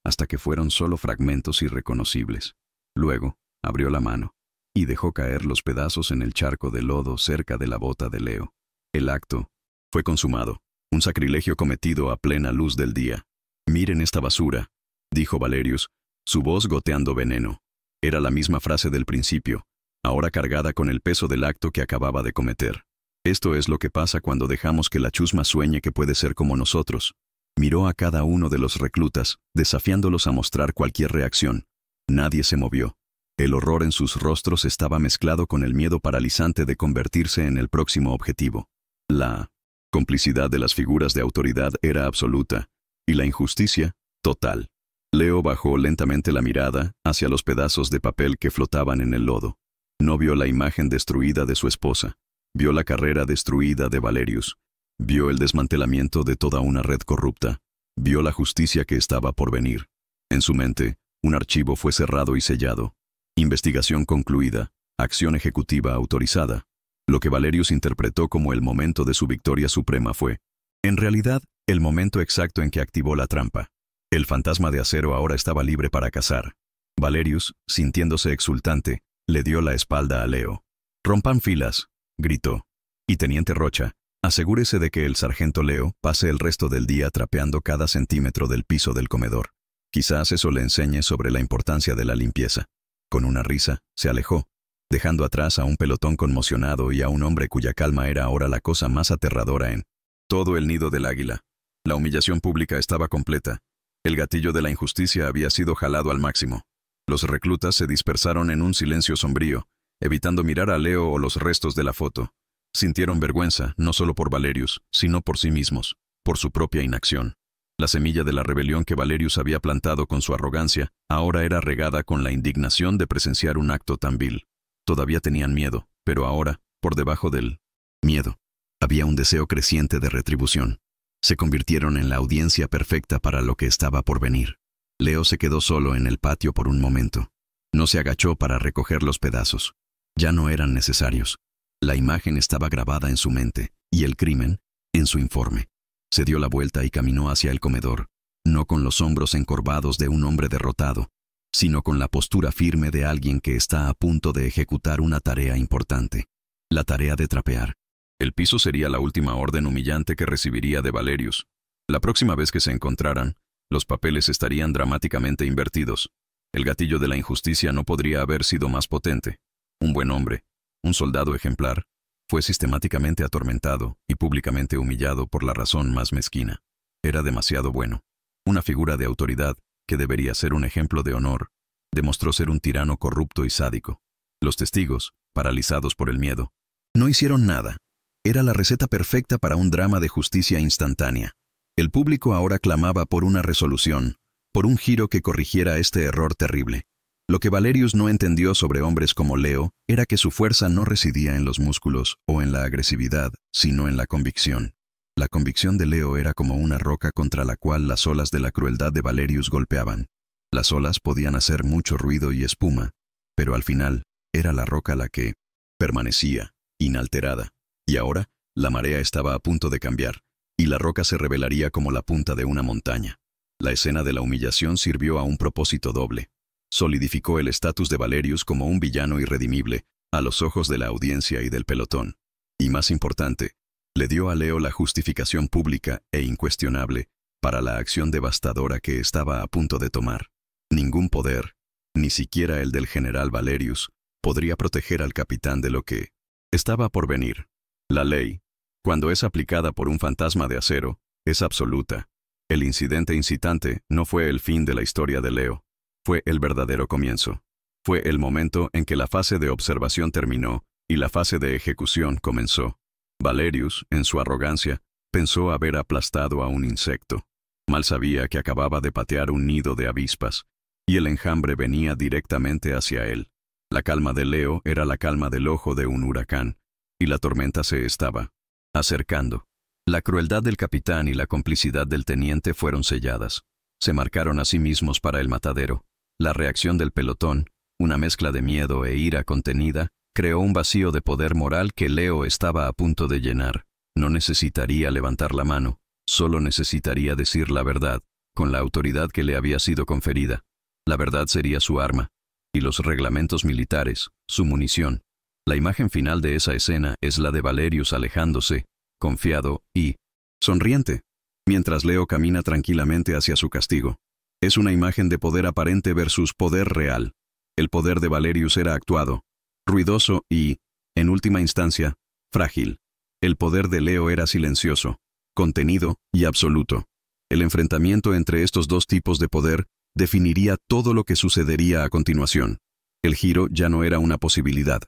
hasta que fueron solo fragmentos irreconocibles. Luego, abrió la mano y dejó caer los pedazos en el charco de lodo cerca de la bota de Leo. El acto fue consumado, un sacrilegio cometido a plena luz del día. «Miren esta basura», dijo Valerius, su voz goteando veneno. Era la misma frase del principio, ahora cargada con el peso del acto que acababa de cometer. «Esto es lo que pasa cuando dejamos que la chusma sueñe que puede ser como nosotros». Miró a cada uno de los reclutas, desafiándolos a mostrar cualquier reacción. Nadie se movió. El horror en sus rostros estaba mezclado con el miedo paralizante de convertirse en el próximo objetivo. La complicidad de las figuras de autoridad era absoluta, y la injusticia, total. Leo bajó lentamente la mirada hacia los pedazos de papel que flotaban en el lodo. No vio la imagen destruida de su esposa. Vio la carrera destruida de Valerius. Vio el desmantelamiento de toda una red corrupta. Vio la justicia que estaba por venir. En su mente, un archivo fue cerrado y sellado. Investigación concluida. Acción ejecutiva autorizada. Lo que Valerius interpretó como el momento de su victoria suprema fue, en realidad, el momento exacto en que activó la trampa. El fantasma de acero ahora estaba libre para cazar. Valerius, sintiéndose exultante, Le dio la espalda a Leo. «Rompan filas», gritó. «Y teniente Rocha, asegúrese de que el sargento Leo pase el resto del día trapeando cada centímetro del piso del comedor. Quizás eso le enseñe sobre la importancia de la limpieza». Con una risa, se alejó, dejando atrás a un pelotón conmocionado y a un hombre cuya calma era ahora la cosa más aterradora en todo el nido del águila. La humillación pública estaba completa. El gatillo de la injusticia había sido jalado al máximo. Los reclutas se dispersaron en un silencio sombrío, evitando mirar a Leo o los restos de la foto. Sintieron vergüenza, no solo por Valerius, sino por sí mismos, por su propia inacción. La semilla de la rebelión que Valerius había plantado con su arrogancia, ahora era regada con la indignación de presenciar un acto tan vil. Todavía tenían miedo, pero ahora, por debajo del miedo, había un deseo creciente de retribución. Se convirtieron en la audiencia perfecta para lo que estaba por venir. Leo se quedó solo en el patio por un momento. No se agachó para recoger los pedazos. Ya no eran necesarios. La imagen estaba grabada en su mente, y el crimen, en su informe. Se dio la vuelta y caminó hacia el comedor, no con los hombros encorvados de un hombre derrotado, sino con la postura firme de alguien que está a punto de ejecutar una tarea importante. La tarea de trapear. El piso sería la última orden humillante que recibiría de Valerius. La próxima vez que se encontraran, los papeles estarían dramáticamente invertidos. El gatillo de la injusticia no podría haber sido más potente. Un buen hombre, un soldado ejemplar, fue sistemáticamente atormentado y públicamente humillado por la razón más mezquina. Era demasiado bueno. Una figura de autoridad, que debería ser un ejemplo de honor, demostró ser un tirano corrupto y sádico. Los testigos, paralizados por el miedo, no hicieron nada. Era la receta perfecta para un drama de justicia instantánea. El público ahora clamaba por una resolución, por un giro que corrigiera este error terrible. Lo que Valerius no entendió sobre hombres como Leo era que su fuerza no residía en los músculos o en la agresividad, sino en la convicción. La convicción de Leo era como una roca contra la cual las olas de la crueldad de Valerius golpeaban. Las olas podían hacer mucho ruido y espuma, pero al final era la roca la que permanecía, inalterada. Y ahora, la marea estaba a punto de cambiar, y la roca se revelaría como la punta de una montaña. La escena de la humillación sirvió a un propósito doble. Solidificó el estatus de Valerius como un villano irredimible a los ojos de la audiencia y del pelotón. Y más importante, le dio a Leo la justificación pública e incuestionable para la acción devastadora que estaba a punto de tomar. Ningún poder, ni siquiera el del general Valerius, podría proteger al capitán de lo que estaba por venir. La ley, cuando es aplicada por un fantasma de acero, es absoluta. El incidente incitante no fue el fin de la historia de Leo. Fue el verdadero comienzo. Fue el momento en que la fase de observación terminó y la fase de ejecución comenzó. Valerius, en su arrogancia, pensó haber aplastado a un insecto. Mal sabía que acababa de patear un nido de avispas, y el enjambre venía directamente hacia él. La calma de Leo era la calma del ojo de un huracán, y la tormenta se estaba acercando. La crueldad del capitán y la complicidad del teniente fueron selladas. Se marcaron a sí mismos para el matadero. La reacción del pelotón, una mezcla de miedo e ira contenida, creó un vacío de poder moral que Leo estaba a punto de llenar. No necesitaría levantar la mano, solo necesitaría decir la verdad, con la autoridad que le había sido conferida. La verdad sería su arma, y los reglamentos militares, su munición. La imagen final de esa escena es la de Valerius alejándose, confiado y sonriente, mientras Leo camina tranquilamente hacia su castigo. Es una imagen de poder aparente versus poder real. El poder de Valerius era actuado, ruidoso y, en última instancia, frágil. El poder de Leo era silencioso, contenido y absoluto. El enfrentamiento entre estos dos tipos de poder definiría todo lo que sucedería a continuación. El giro ya no era una posibilidad,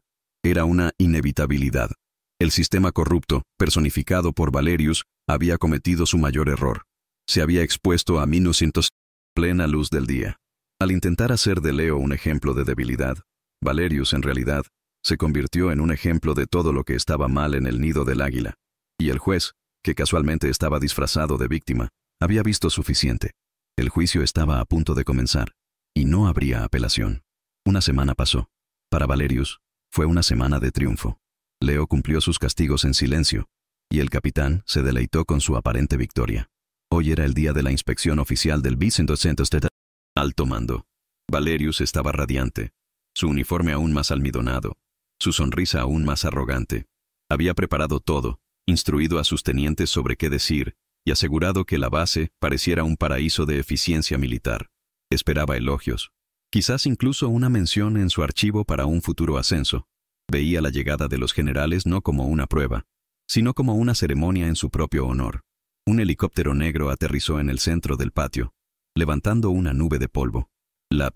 era una inevitabilidad. El sistema corrupto, personificado por Valerius, había cometido su mayor error. Se había expuesto a -100 plena luz del día. Al intentar hacer de Leo un ejemplo de debilidad, Valerius, en realidad, se convirtió en un ejemplo de todo lo que estaba mal en el nido del águila. Y el juez, que casualmente estaba disfrazado de víctima, había visto suficiente. El juicio estaba a punto de comenzar, y no habría apelación. Una semana pasó. Para Valerius, fue una semana de triunfo. Leo cumplió sus castigos en silencio, y el capitán se deleitó con su aparente victoria. Hoy era el día de la inspección oficial del B-100 Alto Mando. Valerius estaba radiante. su uniforme aún más almidonado, su sonrisa aún más arrogante. Había preparado todo, instruido a sus tenientes sobre qué decir, y asegurado que la base pareciera un paraíso de eficiencia militar. Esperaba elogios, quizás incluso una mención en su archivo para un futuro ascenso. Veía la llegada de los generales no como una prueba, sino como una ceremonia en su propio honor. Un helicóptero negro aterrizó en el centro del patio, levantando una nube de polvo. La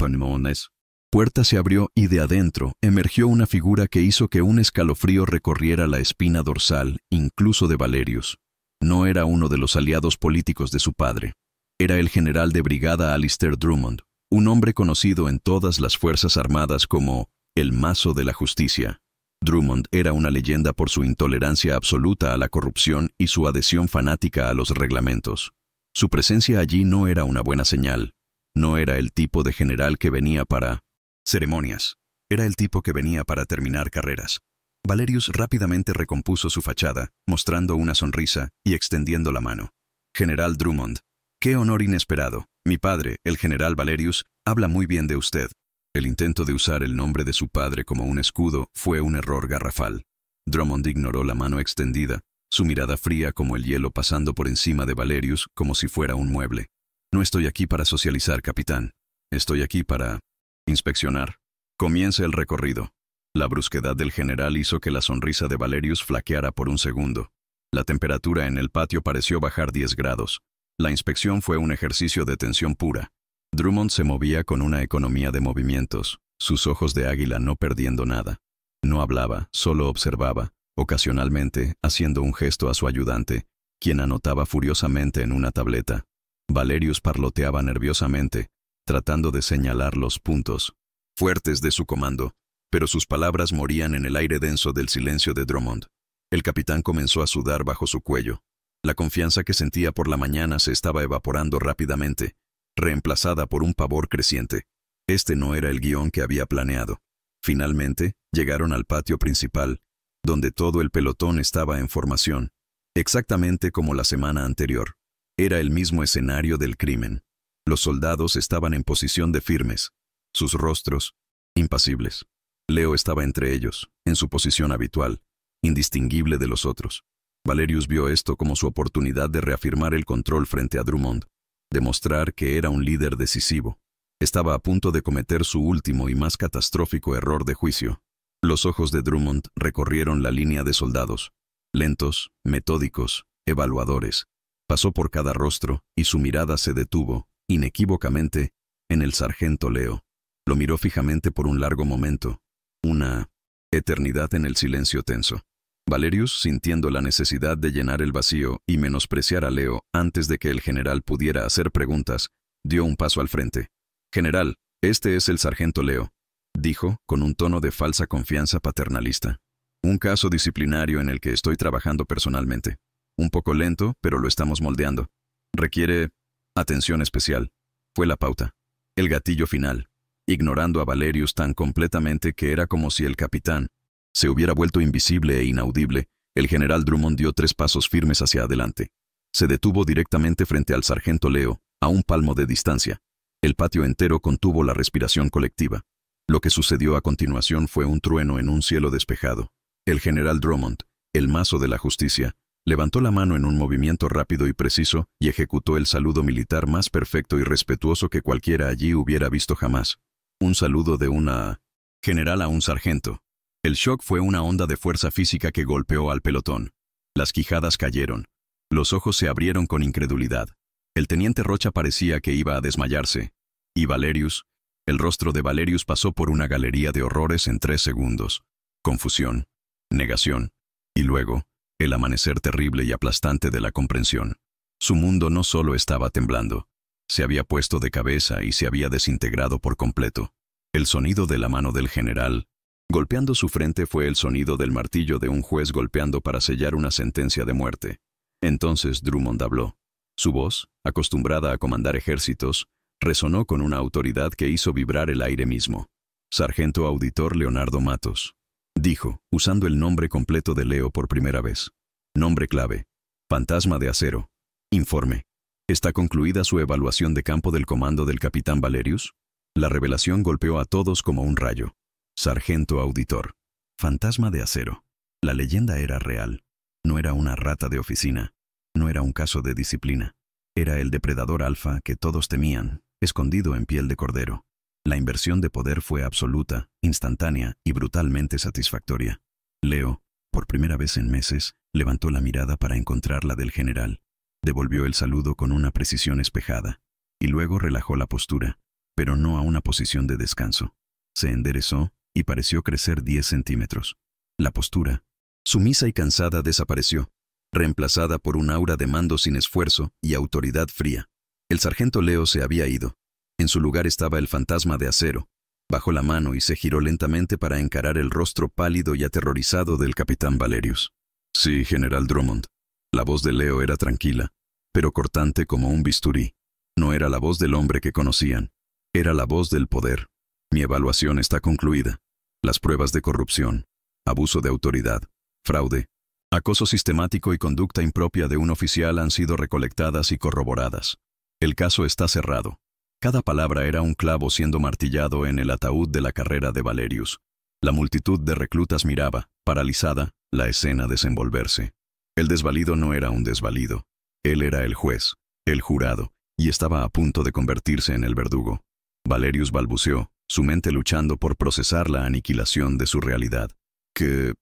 puerta se abrió y de adentro emergió una figura que hizo que un escalofrío recorriera la espina dorsal, incluso de Valerius. No era uno de los aliados políticos de su padre. Era el general de brigada Alistair Drummond, un hombre conocido en todas las fuerzas armadas como el Mazo de la Justicia. Drummond era una leyenda por su intolerancia absoluta a la corrupción y su adhesión fanática a los reglamentos. Su presencia allí no era una buena señal. No era el tipo de general que venía para ceremonias. Era el tipo que venía para terminar carreras. Valerius rápidamente recompuso su fachada, mostrando una sonrisa y extendiendo la mano. General Drummond, qué honor inesperado. Mi padre, el general Valerius, habla muy bien de usted. El intento de usar el nombre de su padre como un escudo fue un error garrafal. Drummond ignoró la mano extendida, su mirada fría como el hielo pasando por encima de Valerius como si fuera un mueble. No estoy aquí para socializar, capitán. Estoy aquí para inspeccionar. Comience el recorrido. La brusquedad del general hizo que la sonrisa de Valerius flaqueara por un segundo. La temperatura en el patio pareció bajar 10 grados. La inspección fue un ejercicio de tensión pura. Drummond se movía con una economía de movimientos, sus ojos de águila no perdiendo nada. No hablaba, solo observaba, ocasionalmente haciendo un gesto a su ayudante, quien anotaba furiosamente en una tableta. Valerius parloteaba nerviosamente, tratando de señalar los puntos fuertes de su comando, pero sus palabras morían en el aire denso del silencio de Drummond. El capitán comenzó a sudar bajo su cuello. La confianza que sentía por la mañana se estaba evaporando rápidamente, reemplazada por un pavor creciente. Este no era el guión que había planeado. Finalmente, llegaron al patio principal, donde todo el pelotón estaba en formación, exactamente como la semana anterior. Era el mismo escenario del crimen. Los soldados estaban en posición de firmes, sus rostros impasibles. Leo estaba entre ellos, en su posición habitual, indistinguible de los otros. Valerius vio esto como su oportunidad de reafirmar el control frente a Drummond, demostrar que era un líder decisivo. Estaba a punto de cometer su último y más catastrófico error de juicio. Los ojos de Drummond recorrieron la línea de soldados, lentos, metódicos, evaluadores. Pasó por cada rostro y su mirada se detuvo, inequívocamente, en el sargento Leo. Lo miró fijamente por un largo momento, una eternidad en el silencio tenso. Valerius, sintiendo la necesidad de llenar el vacío y menospreciar a Leo antes de que el general pudiera hacer preguntas, dio un paso al frente. «General, este es el sargento Leo», dijo, con un tono de falsa confianza paternalista. «Un caso disciplinario en el que estoy trabajando personalmente. Un poco lento, pero lo estamos moldeando. Requiere atención especial». Fue la pauta. El gatillo final, ignorando a Valerius tan completamente que era como si el capitán se hubiera vuelto invisible e inaudible. El general Drummond dio 3 pasos firmes hacia adelante. Se detuvo directamente frente al sargento Leo, a un palmo de distancia. El patio entero contuvo la respiración colectiva. Lo que sucedió a continuación fue un trueno en un cielo despejado. El general Drummond, el Mazo de la Justicia, levantó la mano en un movimiento rápido y preciso y ejecutó el saludo militar más perfecto y respetuoso que cualquiera allí hubiera visto jamás. Un saludo de una general a un sargento. El shock fue una onda de fuerza física que golpeó al pelotón. Las quijadas cayeron. Los ojos se abrieron con incredulidad. El teniente Rocha parecía que iba a desmayarse. Y Valerius, el rostro de Valerius pasó por una galería de horrores en 3 segundos. Confusión, negación, y luego, el amanecer terrible y aplastante de la comprensión. Su mundo no solo estaba temblando, se había puesto de cabeza y se había desintegrado por completo. El sonido de la mano del general golpeando su frente fue el sonido del martillo de un juez golpeando para sellar una sentencia de muerte. Entonces Drummond habló. Su voz, acostumbrada a comandar ejércitos, resonó con una autoridad que hizo vibrar el aire mismo. «Sargento Auditor Leonardo Matos», dijo, usando el nombre completo de Leo por primera vez. Nombre clave. Fantasma de acero. Informe. ¿Está concluida su evaluación de campo del comando del capitán Valerius? La revelación golpeó a todos como un rayo. Sargento auditor. Fantasma de acero. La leyenda era real. No era una rata de oficina. No era un caso de disciplina. Era el depredador alfa que todos temían, escondido en piel de cordero. La inversión de poder fue absoluta, instantánea y brutalmente satisfactoria. Leo, por primera vez en meses, levantó la mirada para encontrar la del general. Devolvió el saludo con una precisión espejada, y luego relajó la postura, pero no a una posición de descanso. Se enderezó y pareció crecer 10 centímetros. La postura, sumisa y cansada, desapareció, reemplazada por un aura de mando sin esfuerzo y autoridad fría. El sargento Leo se había ido. En su lugar estaba el fantasma de acero. Bajó la mano y se giró lentamente para encarar el rostro pálido y aterrorizado del capitán Valerius. Sí, general Drummond. La voz de Leo era tranquila, pero cortante como un bisturí. No era la voz del hombre que conocían. Era la voz del poder. Mi evaluación está concluida. Las pruebas de corrupción, abuso de autoridad, fraude, acoso sistemático y conducta impropia de un oficial han sido recolectadas y corroboradas. El caso está cerrado. Cada palabra era un clavo siendo martillado en el ataúd de la carrera de Valerius. La multitud de reclutas miraba, paralizada, la escena desenvolverse. El desvalido no era un desvalido. Él era el juez, el jurado, y estaba a punto de convertirse en el verdugo. Valerius balbuceó, su mente luchando por procesar la aniquilación de su realidad. ¿Qué?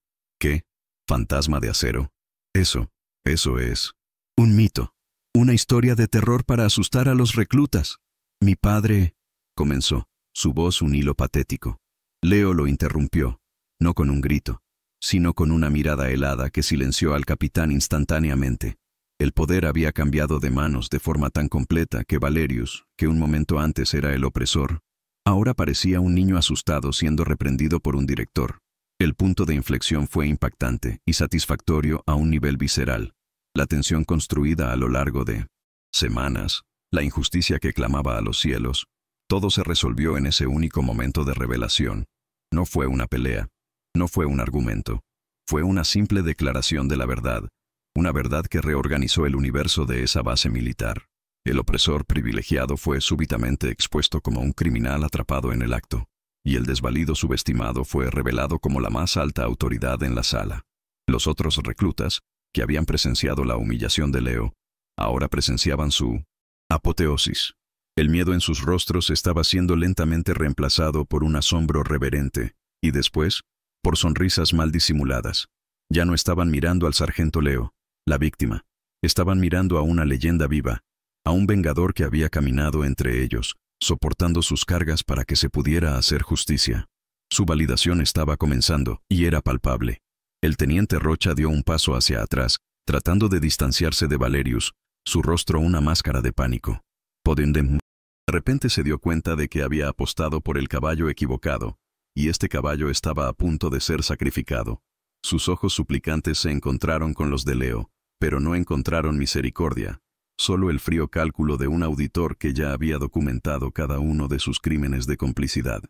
¿Fantasma de acero? Eso es un mito. Una historia de terror para asustar a los reclutas. Mi padre, comenzó, su voz un hilo patético. Leo lo interrumpió, no con un grito, sino con una mirada helada que silenció al capitán instantáneamente. El poder había cambiado de manos de forma tan completa que Valerius, que un momento antes era el opresor, ahora parecía un niño asustado siendo reprendido por un director. El punto de inflexión fue impactante y satisfactorio a un nivel visceral. La tensión construida a lo largo de semanas, la injusticia que clamaba a los cielos, todo se resolvió en ese único momento de revelación. No fue una pelea, no fue un argumento, fue una simple declaración de la verdad, una verdad que reorganizó el universo de esa base militar. El opresor privilegiado fue súbitamente expuesto como un criminal atrapado en el acto, y el desvalido subestimado fue revelado como la más alta autoridad en la sala. Los otros reclutas, que habían presenciado la humillación de Leo, ahora presenciaban su apoteosis. El miedo en sus rostros estaba siendo lentamente reemplazado por un asombro reverente, y después, por sonrisas mal disimuladas. Ya no estaban mirando al sargento Leo, la víctima. Estaban mirando a una leyenda viva, a un vengador que había caminado entre ellos, soportando sus cargas para que se pudiera hacer justicia. Su validación estaba comenzando, y era palpable. El teniente Rocha dio un paso hacia atrás, tratando de distanciarse de Valerius, su rostro una máscara de pánico. De repente se dio cuenta de que había apostado por el caballo equivocado, y este caballo estaba a punto de ser sacrificado. Sus ojos suplicantes se encontraron con los de Leo, pero no encontraron misericordia, solo el frío cálculo de un auditor que ya había documentado cada uno de sus crímenes de complicidad.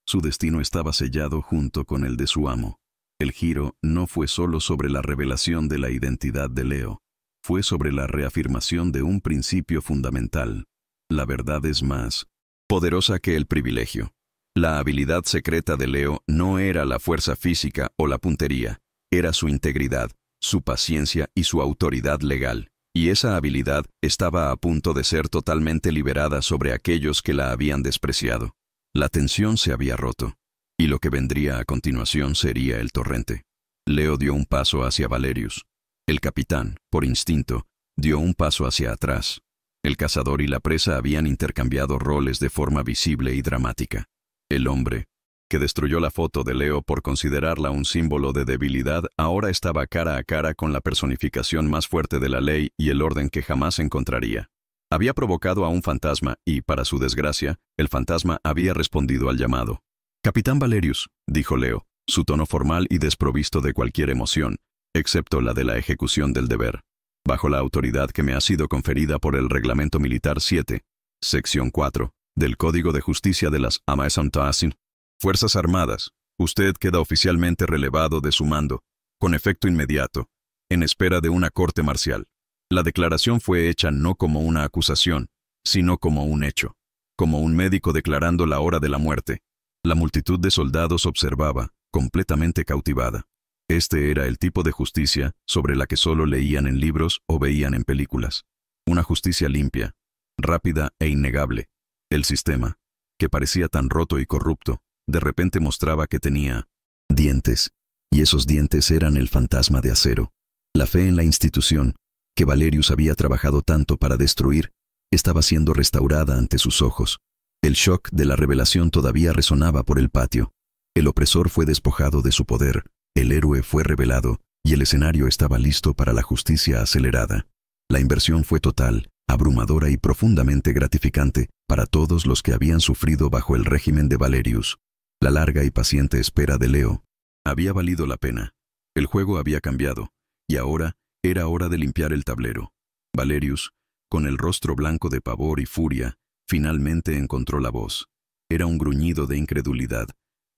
Su destino estaba sellado junto con el de su amo. El giro no fue solo sobre la revelación de la identidad de Leo, fue sobre la reafirmación de un principio fundamental. La verdad es más poderosa que el privilegio. La habilidad secreta de Leo no era la fuerza física o la puntería, era su integridad, su paciencia y su autoridad legal. Y esa habilidad estaba a punto de ser totalmente liberada sobre aquellos que la habían despreciado. La tensión se había roto, y lo que vendría a continuación sería el torrente. Leo dio un paso hacia Valerius. El capitán, por instinto, dio un paso hacia atrás. El cazador y la presa habían intercambiado roles de forma visible y dramática. El hombre, que destruyó la foto de Leo por considerarla un símbolo de debilidad, ahora estaba cara a cara con la personificación más fuerte de la ley y el orden que jamás encontraría. Había provocado a un fantasma y, para su desgracia, el fantasma había respondido al llamado. «Capitán Valerius», dijo Leo, su tono formal y desprovisto de cualquier emoción, excepto la de la ejecución del deber. Bajo la autoridad que me ha sido conferida por el Reglamento Militar 7, sección 4, del Código de Justicia de las Amazon-Tassin, Fuerzas Armadas, usted queda oficialmente relevado de su mando, con efecto inmediato, en espera de una corte marcial. La declaración fue hecha no como una acusación, sino como un hecho, como un médico declarando la hora de la muerte. La multitud de soldados observaba, completamente cautivada. Este era el tipo de justicia sobre la que solo leían en libros o veían en películas. Una justicia limpia, rápida e innegable. El sistema, que parecía tan roto y corrupto, de repente mostraba que tenía dientes, y esos dientes eran el fantasma de acero. La fe en la institución, que Valerius había trabajado tanto para destruir, estaba siendo restaurada ante sus ojos. El shock de la revelación todavía resonaba por el patio. El opresor fue despojado de su poder, el héroe fue revelado, y el escenario estaba listo para la justicia acelerada. La inversión fue total, abrumadora y profundamente gratificante para todos los que habían sufrido bajo el régimen de Valerius. La larga y paciente espera de Leo había valido la pena. El juego había cambiado, y ahora era hora de limpiar el tablero. Valerius, con el rostro blanco de pavor y furia, finalmente encontró la voz. Era un gruñido de incredulidad,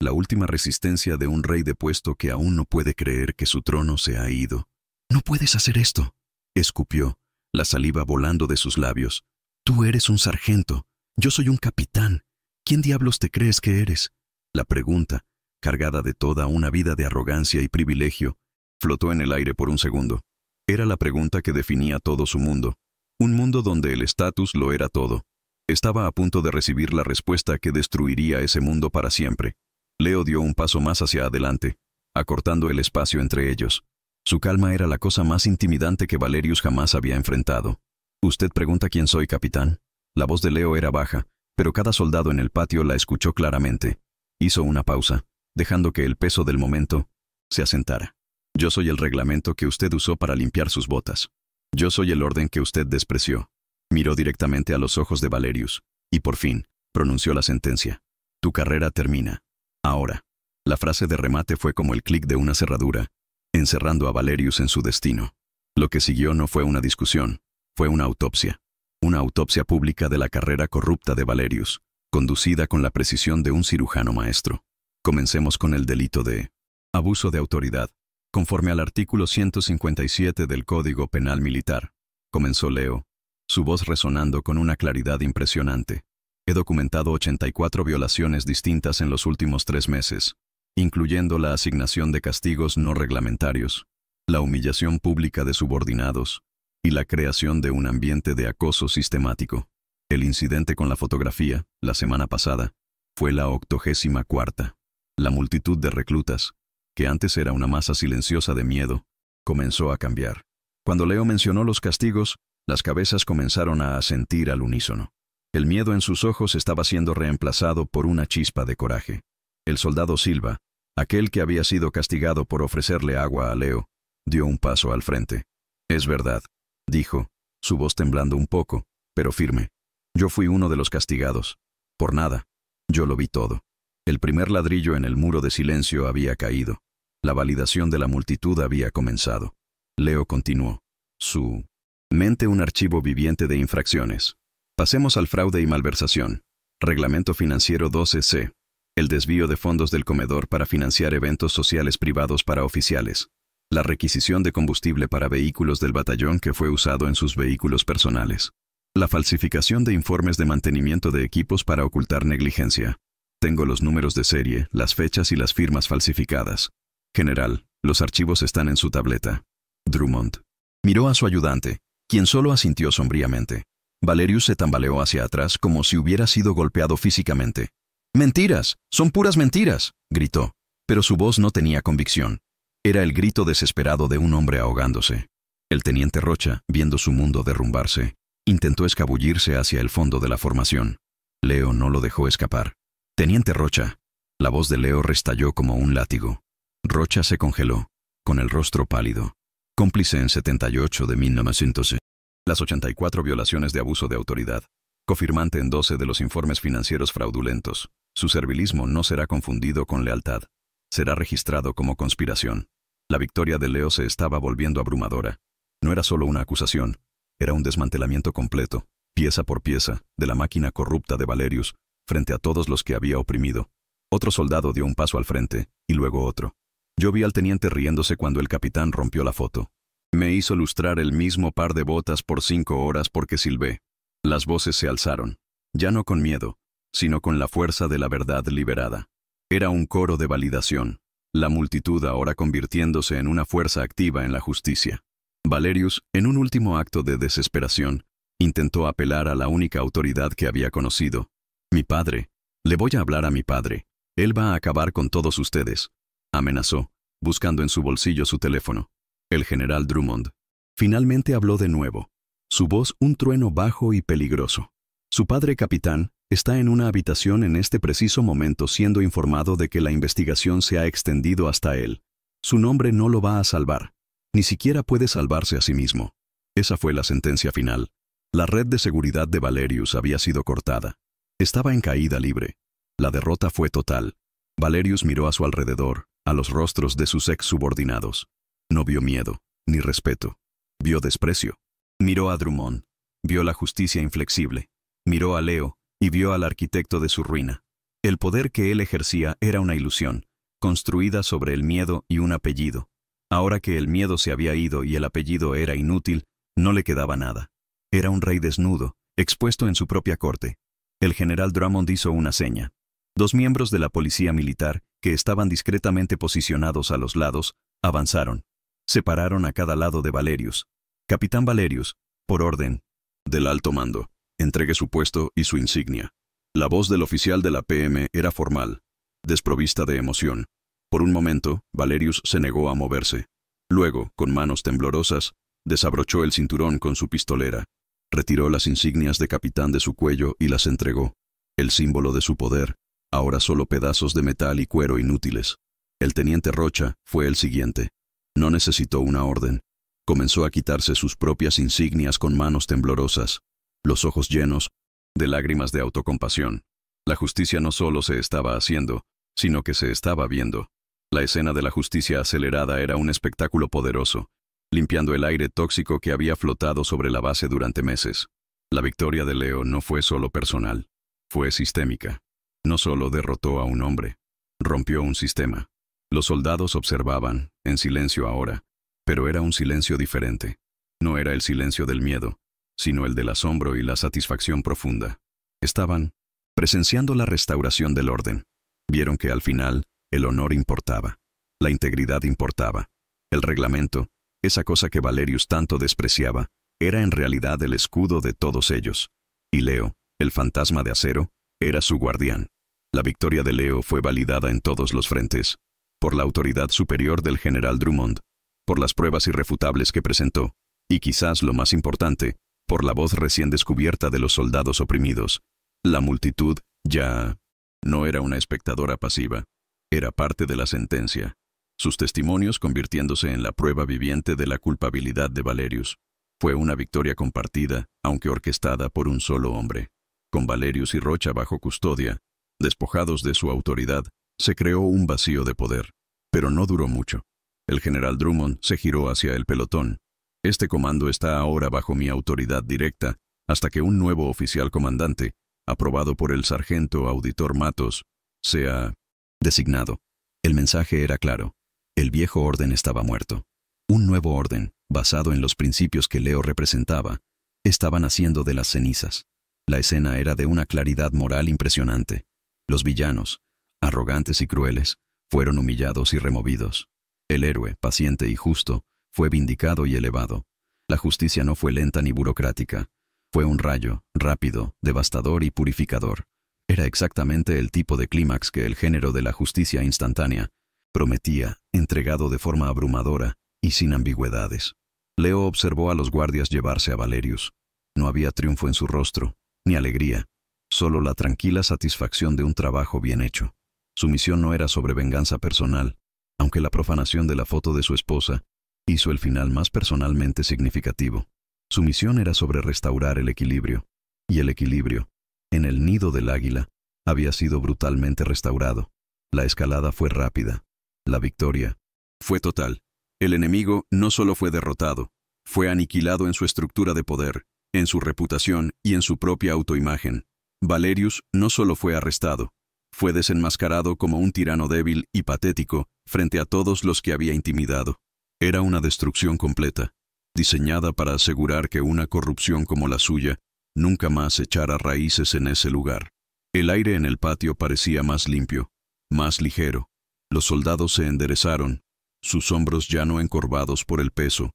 la última resistencia de un rey depuesto que aún no puede creer que su trono se ha ido. «No puedes hacer esto», escupió, la saliva volando de sus labios. «Tú eres un sargento, yo soy un capitán. ¿Quién diablos te crees que eres?» La pregunta, cargada de toda una vida de arrogancia y privilegio, flotó en el aire por un segundo. Era la pregunta que definía todo su mundo. Un mundo donde el estatus lo era todo. Estaba a punto de recibir la respuesta que destruiría ese mundo para siempre. Leo dio un paso más hacia adelante, acortando el espacio entre ellos. Su calma era la cosa más intimidante que Valerius jamás había enfrentado. «¿Usted pregunta quién soy, capitán?» La voz de Leo era baja, pero cada soldado en el patio la escuchó claramente. Hizo una pausa, dejando que el peso del momento se asentara. «Yo soy el reglamento que usted usó para limpiar sus botas. Yo soy el orden que usted despreció». Miró directamente a los ojos de Valerius, y por fin, pronunció la sentencia. «Tu carrera termina. Ahora». La frase de remate fue como el clic de una cerradura, encerrando a Valerius en su destino. Lo que siguió no fue una discusión, fue una autopsia. Una autopsia pública de la carrera corrupta de Valerius, conducida con la precisión de un cirujano maestro. Comencemos con el delito de abuso de autoridad, conforme al artículo 157 del Código Penal Militar. Comenzó Leo, su voz resonando con una claridad impresionante. He documentado 84 violaciones distintas en los últimos 3 meses, incluyendo la asignación de castigos no reglamentarios, la humillación pública de subordinados y la creación de un ambiente de acoso sistemático. El incidente con la fotografía, la semana pasada, fue la 84ª. La multitud de reclutas, que antes era una masa silenciosa de miedo, comenzó a cambiar. Cuando Leo mencionó los castigos, las cabezas comenzaron a asentir al unísono. El miedo en sus ojos estaba siendo reemplazado por una chispa de coraje. El soldado Silva, aquel que había sido castigado por ofrecerle agua a Leo, dio un paso al frente. «Es verdad», dijo, su voz temblando un poco, pero firme. «Yo fui uno de los castigados. Por nada. Yo lo vi todo». El primer ladrillo en el muro de silencio había caído. La validación de la multitud había comenzado. Leo continuó. Su mente un archivo viviente de infracciones. Pasemos al fraude y malversación. Reglamento Financiero 12C. El desvío de fondos del comedor para financiar eventos sociales privados para oficiales. La requisición de combustible para vehículos del batallón que fue usado en sus vehículos personales. La falsificación de informes de mantenimiento de equipos para ocultar negligencia. Tengo los números de serie, las fechas y las firmas falsificadas. General, los archivos están en su tableta. Drummond miró a su ayudante, quien solo asintió sombríamente. Valerius se tambaleó hacia atrás como si hubiera sido golpeado físicamente. «¡Mentiras! ¡Son puras mentiras!», gritó, pero su voz no tenía convicción. Era el grito desesperado de un hombre ahogándose. El teniente Rocha, viendo su mundo derrumbarse, intentó escabullirse hacia el fondo de la formación. Leo no lo dejó escapar. «Teniente Rocha». La voz de Leo restalló como un látigo. Rocha se congeló, con el rostro pálido. Cómplice en 78 de 1900. Las 84 violaciones de abuso de autoridad. Cofirmante en 12 de los informes financieros fraudulentos. Su servilismo no será confundido con lealtad. Será registrado como conspiración. La victoria de Leo se estaba volviendo abrumadora. No era solo una acusación, era un desmantelamiento completo, pieza por pieza, de la máquina corrupta de Valerius, frente a todos los que había oprimido. Otro soldado dio un paso al frente, y luego otro. Yo vi al teniente riéndose cuando el capitán rompió la foto. Me hizo lustrar el mismo par de botas por 5 horas porque silbé. Las voces se alzaron, ya no con miedo, sino con la fuerza de la verdad liberada. Era un coro de validación, la multitud ahora convirtiéndose en una fuerza activa en la justicia. Valerius, en un último acto de desesperación, intentó apelar a la única autoridad que había conocido. «Mi padre. Le voy a hablar a mi padre. Él va a acabar con todos ustedes», amenazó, buscando en su bolsillo su teléfono. El general Drummond finalmente habló de nuevo, su voz un trueno bajo y peligroso. Su padre capitán está en una habitación en este preciso momento siendo informado de que la investigación se ha extendido hasta él. Su nombre no lo va a salvar. Ni siquiera puede salvarse a sí mismo. Esa fue la sentencia final. La red de seguridad de Valerius había sido cortada. Estaba en caída libre. La derrota fue total. Valerius miró a su alrededor, a los rostros de sus ex subordinados. No vio miedo, ni respeto. Vio desprecio. Miró a Drummond. Vio la justicia inflexible. Miró a Leo y vio al arquitecto de su ruina. El poder que él ejercía era una ilusión, construida sobre el miedo y un apellido. Ahora que el miedo se había ido y el apellido era inútil, no le quedaba nada. Era un rey desnudo, expuesto en su propia corte. El general Drummond hizo una seña. 2 miembros de la policía militar, que estaban discretamente posicionados a los lados, avanzaron. Se pararon a cada lado de Valerius. «Capitán Valerius, por orden del alto mando, entregue su puesto y su insignia». La voz del oficial de la PM era formal, desprovista de emoción. Por un momento, Valerius se negó a moverse. Luego, con manos temblorosas, desabrochó el cinturón con su pistolera. Retiró las insignias de capitán de su cuello y las entregó. El símbolo de su poder, ahora solo pedazos de metal y cuero inútiles. El teniente Rocha fue el siguiente. No necesitó una orden. Comenzó a quitarse sus propias insignias con manos temblorosas, los ojos llenos de lágrimas de autocompasión. La justicia no solo se estaba haciendo, sino que se estaba viendo. La escena de la justicia acelerada era un espectáculo poderoso, limpiando el aire tóxico que había flotado sobre la base durante meses. La victoria de Leo no fue solo personal, fue sistémica. No solo derrotó a un hombre, rompió un sistema. Los soldados observaban, en silencio ahora, pero era un silencio diferente. No era el silencio del miedo, sino el del asombro y la satisfacción profunda. Estaban presenciando la restauración del orden. Vieron que al final, el honor importaba, la integridad importaba. El reglamento, esa cosa que Valerius tanto despreciaba, era en realidad el escudo de todos ellos. Y Leo, el fantasma de acero, era su guardián. La victoria de Leo fue validada en todos los frentes, por la autoridad superior del general Drummond, por las pruebas irrefutables que presentó, y quizás lo más importante, por la voz recién descubierta de los soldados oprimidos. La multitud ya no era una espectadora pasiva, era parte de la sentencia, sus testimonios convirtiéndose en la prueba viviente de la culpabilidad de Valerius. Fue una victoria compartida, aunque orquestada por un solo hombre. Con Valerius y Rocha bajo custodia, despojados de su autoridad, se creó un vacío de poder. Pero no duró mucho. El general Drummond se giró hacia el pelotón. «Este comando está ahora bajo mi autoridad directa, hasta que un nuevo oficial comandante, aprobado por el sargento auditor Matos, sea designado». El mensaje era claro. El viejo orden estaba muerto. Un nuevo orden, basado en los principios que Leo representaba, estaba naciendo de las cenizas. La escena era de una claridad moral impresionante. Los villanos, arrogantes y crueles, fueron humillados y removidos. El héroe, paciente y justo, fue vindicado y elevado. La justicia no fue lenta ni burocrática. Fue un rayo, rápido, devastador y purificador. Era exactamente el tipo de clímax que el género de la justicia instantánea prometía, entregado de forma abrumadora y sin ambigüedades. Leo observó a los guardias llevarse a Valerius. No había triunfo en su rostro, ni alegría, solo la tranquila satisfacción de un trabajo bien hecho. Su misión no era sobre venganza personal, aunque la profanación de la foto de su esposa hizo el final más personalmente significativo. Su misión era sobre restaurar el equilibrio, y el equilibrio, en el nido del águila, había sido brutalmente restaurado. La escalada fue rápida. La victoria fue total. El enemigo no solo fue derrotado, fue aniquilado en su estructura de poder, en su reputación y en su propia autoimagen. Valerius no solo fue arrestado, fue desenmascarado como un tirano débil y patético frente a todos los que había intimidado. Era una destrucción completa, diseñada para asegurar que una corrupción como la suya nunca más echara raíces en ese lugar. El aire en el patio parecía más limpio, más ligero. Los soldados se enderezaron, sus hombros ya no encorvados por el peso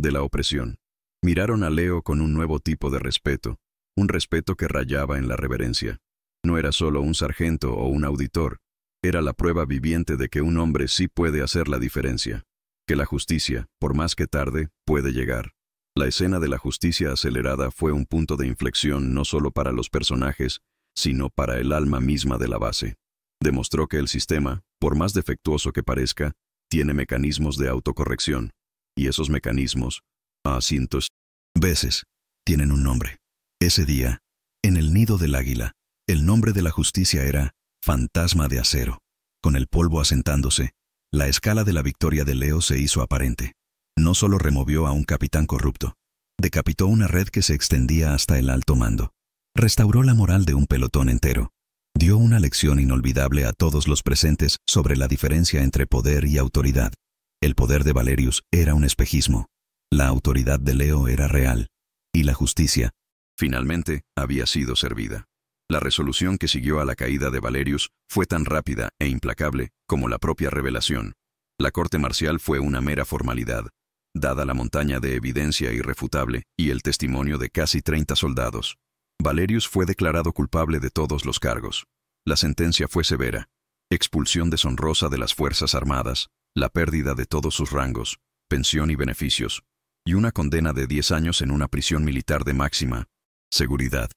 de la opresión. Miraron a Leo con un nuevo tipo de respeto, un respeto que rayaba en la reverencia. No era solo un sargento o un auditor, era la prueba viviente de que un hombre sí puede hacer la diferencia, que la justicia, por más que tarde, puede llegar. La escena de la justicia acelerada fue un punto de inflexión no solo para los personajes, sino para el alma misma de la base. Demostró que el sistema, por más defectuoso que parezca, tiene mecanismos de autocorrección, y esos mecanismos, a cientos veces, tienen un nombre. Ese día, en el nido del águila, el nombre de la justicia era Fantasma de Acero. Con el polvo asentándose, la escala de la victoria de Leo se hizo aparente. No solo removió a un capitán corrupto, decapitó una red que se extendía hasta el alto mando. Restauró la moral de un pelotón entero. Dio una lección inolvidable a todos los presentes sobre la diferencia entre poder y autoridad. El poder de Valerius era un espejismo. La autoridad de Leo era real. Y la justicia, finalmente, había sido servida. La resolución que siguió a la caída de Valerius fue tan rápida e implacable como la propia revelación. La corte marcial fue una mera formalidad, dada la montaña de evidencia irrefutable y el testimonio de casi 30 soldados. Valerius fue declarado culpable de todos los cargos. La sentencia fue severa: expulsión deshonrosa de las Fuerzas Armadas, la pérdida de todos sus rangos, pensión y beneficios, y una condena de 10 años en una prisión militar de máxima seguridad.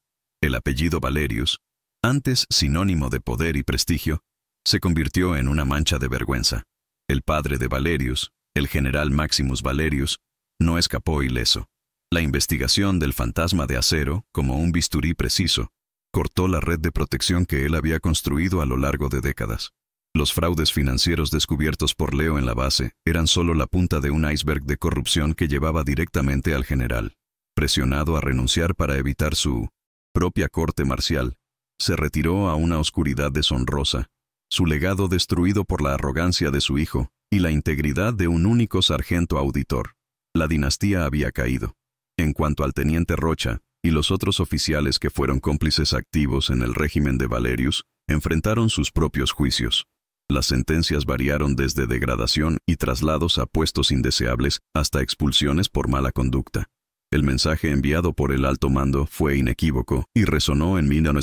El apellido Valerius, antes sinónimo de poder y prestigio, se convirtió en una mancha de vergüenza. El padre de Valerius, el general Maximus Valerius, no escapó ileso. La investigación del fantasma de acero, como un bisturí preciso, cortó la red de protección que él había construido a lo largo de décadas. Los fraudes financieros descubiertos por Leo en la base eran solo la punta de un iceberg de corrupción que llevaba directamente al general. Presionado a renunciar para evitar su propia corte marcial, se retiró a una oscuridad deshonrosa, su legado destruido por la arrogancia de su hijo y la integridad de un único sargento auditor. La dinastía había caído. En cuanto al teniente Rocha y los otros oficiales que fueron cómplices activos en el régimen de Valerius, enfrentaron sus propios juicios. Las sentencias variaron desde degradación y traslados a puestos indeseables hasta expulsiones por mala conducta. El mensaje enviado por el alto mando fue inequívoco y resonó en Mindanao.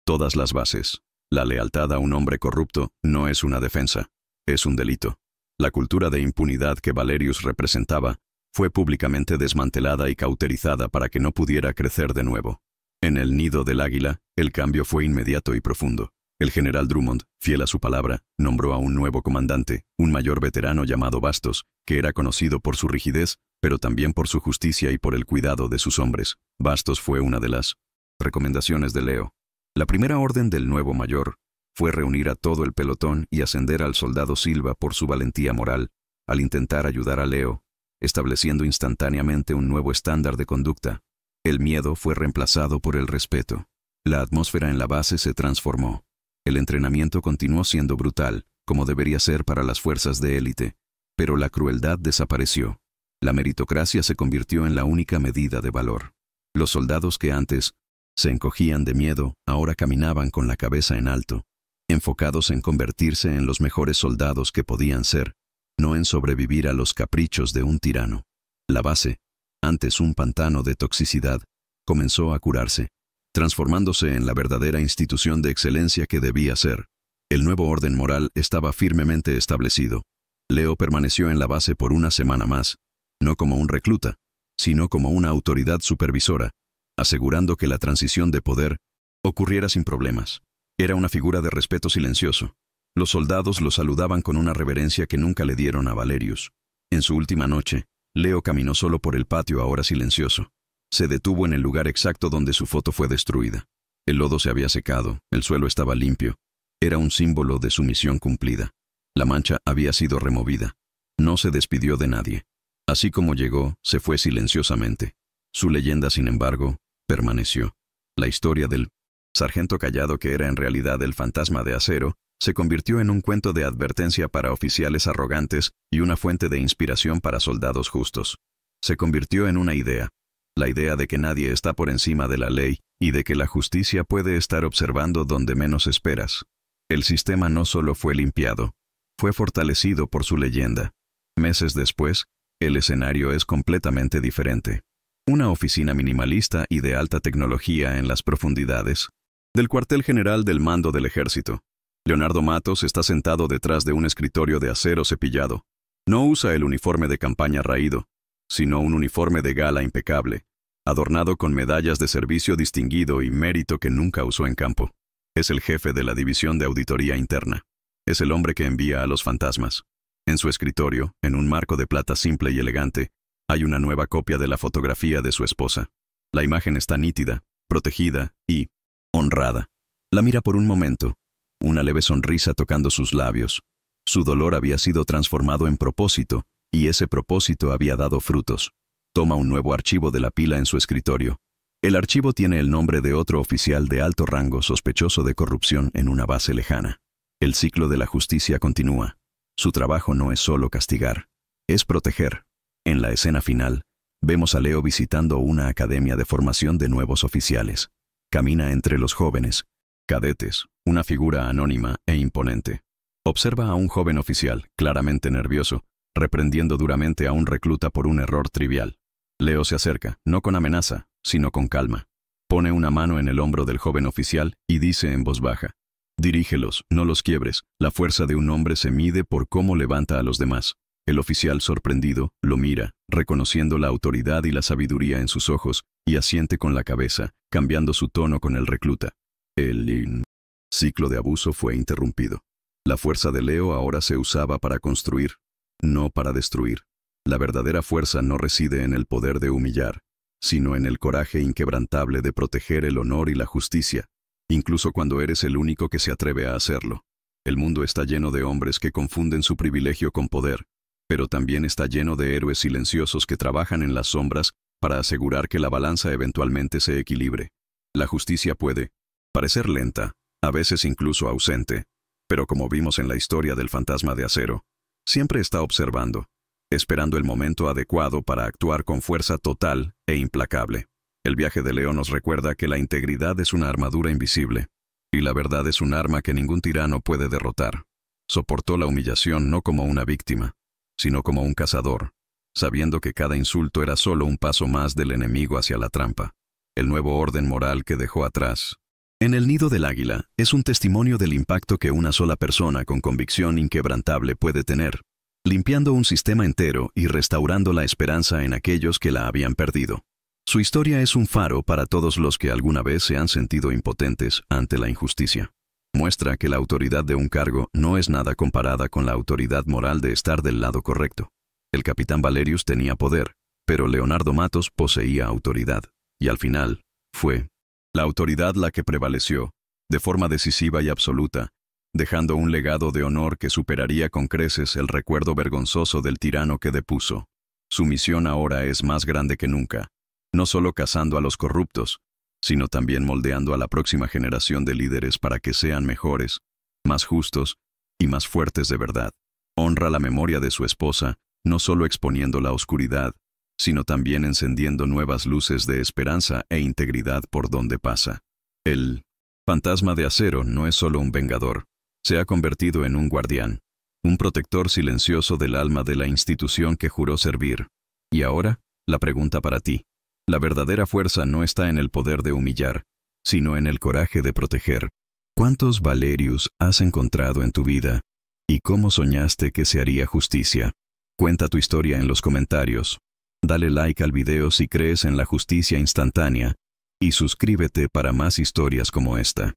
Todas las bases. La lealtad a un hombre corrupto no es una defensa, es un delito. La cultura de impunidad que Valerius representaba fue públicamente desmantelada y cauterizada para que no pudiera crecer de nuevo. En el nido del águila, el cambio fue inmediato y profundo. El general Drummond, fiel a su palabra, nombró a un nuevo comandante, un mayor veterano llamado Bastos, que era conocido por su rigidez, pero también por su justicia y por el cuidado de sus hombres. Bastos fue una de las recomendaciones de Leo. La primera orden del nuevo mayor fue reunir a todo el pelotón y ascender al soldado Silva por su valentía moral, al intentar ayudar a Leo, estableciendo instantáneamente un nuevo estándar de conducta. El miedo fue reemplazado por el respeto. La atmósfera en la base se transformó. El entrenamiento continuó siendo brutal, como debería ser para las fuerzas de élite, pero la crueldad desapareció. La meritocracia se convirtió en la única medida de valor. Los soldados que antes se encogían de miedo, ahora caminaban con la cabeza en alto, enfocados en convertirse en los mejores soldados que podían ser, no en sobrevivir a los caprichos de un tirano. La base, antes un pantano de toxicidad, comenzó a curarse, transformándose en la verdadera institución de excelencia que debía ser. El nuevo orden moral estaba firmemente establecido. Leo permaneció en la base por una semana más, no como un recluta, sino como una autoridad supervisora, asegurando que la transición de poder ocurriera sin problemas. Era una figura de respeto silencioso. Los soldados lo saludaban con una reverencia que nunca le dieron a Valerius. En su última noche, Leo caminó solo por el patio ahora silencioso. Se detuvo en el lugar exacto donde su foto fue destruida. El lodo se había secado, el suelo estaba limpio. Era un símbolo de su misión cumplida. La mancha había sido removida. No se despidió de nadie. Así como llegó, se fue silenciosamente. Su leyenda, sin embargo, permaneció. La historia del sargento callado, que era en realidad el fantasma de acero, se convirtió en un cuento de advertencia para oficiales arrogantes y una fuente de inspiración para soldados justos. Se convirtió en una idea, la idea de que nadie está por encima de la ley y de que la justicia puede estar observando donde menos esperas. El sistema no solo fue limpiado, fue fortalecido por su leyenda. Meses después, el escenario es completamente diferente. Una oficina minimalista y de alta tecnología en las profundidades del cuartel general del mando del ejército. Leonardo Matos está sentado detrás de un escritorio de acero cepillado. No usa el uniforme de campaña raído, sino un uniforme de gala impecable, adornado con medallas de servicio distinguido y mérito que nunca usó en campo. Es el jefe de la división de auditoría interna. Es el hombre que envía a los fantasmas. En su escritorio, en un marco de plata simple y elegante, hay una nueva copia de la fotografía de su esposa. La imagen está nítida, protegida y honrada. La mira por un momento, una leve sonrisa tocando sus labios. Su dolor había sido transformado en propósito, y ese propósito había dado frutos. Toma un nuevo archivo de la pila en su escritorio. El archivo tiene el nombre de otro oficial de alto rango sospechoso de corrupción en una base lejana. El ciclo de la justicia continúa. Su trabajo no es solo castigar, es proteger. En la escena final, vemos a Leo visitando una academia de formación de nuevos oficiales. Camina entre los jóvenes, cadetes, una figura anónima e imponente. Observa a un joven oficial, claramente nervioso, reprendiendo duramente a un recluta por un error trivial. Leo se acerca, no con amenaza, sino con calma. Pone una mano en el hombro del joven oficial y dice en voz baja: «Dirígelos, no los quiebres. La fuerza de un hombre se mide por cómo levanta a los demás». El oficial, sorprendido, lo mira, reconociendo la autoridad y la sabiduría en sus ojos, y asiente con la cabeza, cambiando su tono con el recluta. El ciclo de abuso fue interrumpido. La fuerza de Leo ahora se usaba para construir, no para destruir. La verdadera fuerza no reside en el poder de humillar, sino en el coraje inquebrantable de proteger el honor y la justicia, incluso cuando eres el único que se atreve a hacerlo. El mundo está lleno de hombres que confunden su privilegio con poder, pero también está lleno de héroes silenciosos que trabajan en las sombras para asegurar que la balanza eventualmente se equilibre. La justicia puede parecer lenta, a veces incluso ausente, pero como vimos en la historia del fantasma de acero, siempre está observando, esperando el momento adecuado para actuar con fuerza total e implacable. El viaje de Leo nos recuerda que la integridad es una armadura invisible, y la verdad es un arma que ningún tirano puede derrotar. Soportó la humillación no como una víctima, sino como un cazador, sabiendo que cada insulto era solo un paso más del enemigo hacia la trampa. El nuevo orden moral que dejó atrás en el nido del águila es un testimonio del impacto que una sola persona con convicción inquebrantable puede tener, limpiando un sistema entero y restaurando la esperanza en aquellos que la habían perdido. Su historia es un faro para todos los que alguna vez se han sentido impotentes ante la injusticia. Muestra que la autoridad de un cargo no es nada comparada con la autoridad moral de estar del lado correcto. El capitán Valerius tenía poder, pero Leonardo Matos poseía autoridad, y al final, fue la autoridad la que prevaleció, de forma decisiva y absoluta, dejando un legado de honor que superaría con creces el recuerdo vergonzoso del tirano que depuso. Su misión ahora es más grande que nunca, no solo cazando a los corruptos, sino también moldeando a la próxima generación de líderes para que sean mejores, más justos y más fuertes de verdad. Honra la memoria de su esposa, no solo exponiendo la oscuridad, sino también encendiendo nuevas luces de esperanza e integridad por donde pasa. El fantasma de acero no es solo un vengador, se ha convertido en un guardián, un protector silencioso del alma de la institución que juró servir. Y ahora, la pregunta para ti. La verdadera fuerza no está en el poder de humillar, sino en el coraje de proteger. ¿Cuántos Valerius has encontrado en tu vida? ¿Y cómo soñaste que se haría justicia? Cuenta tu historia en los comentarios. Dale like al video si crees en la justicia instantánea, y suscríbete para más historias como esta.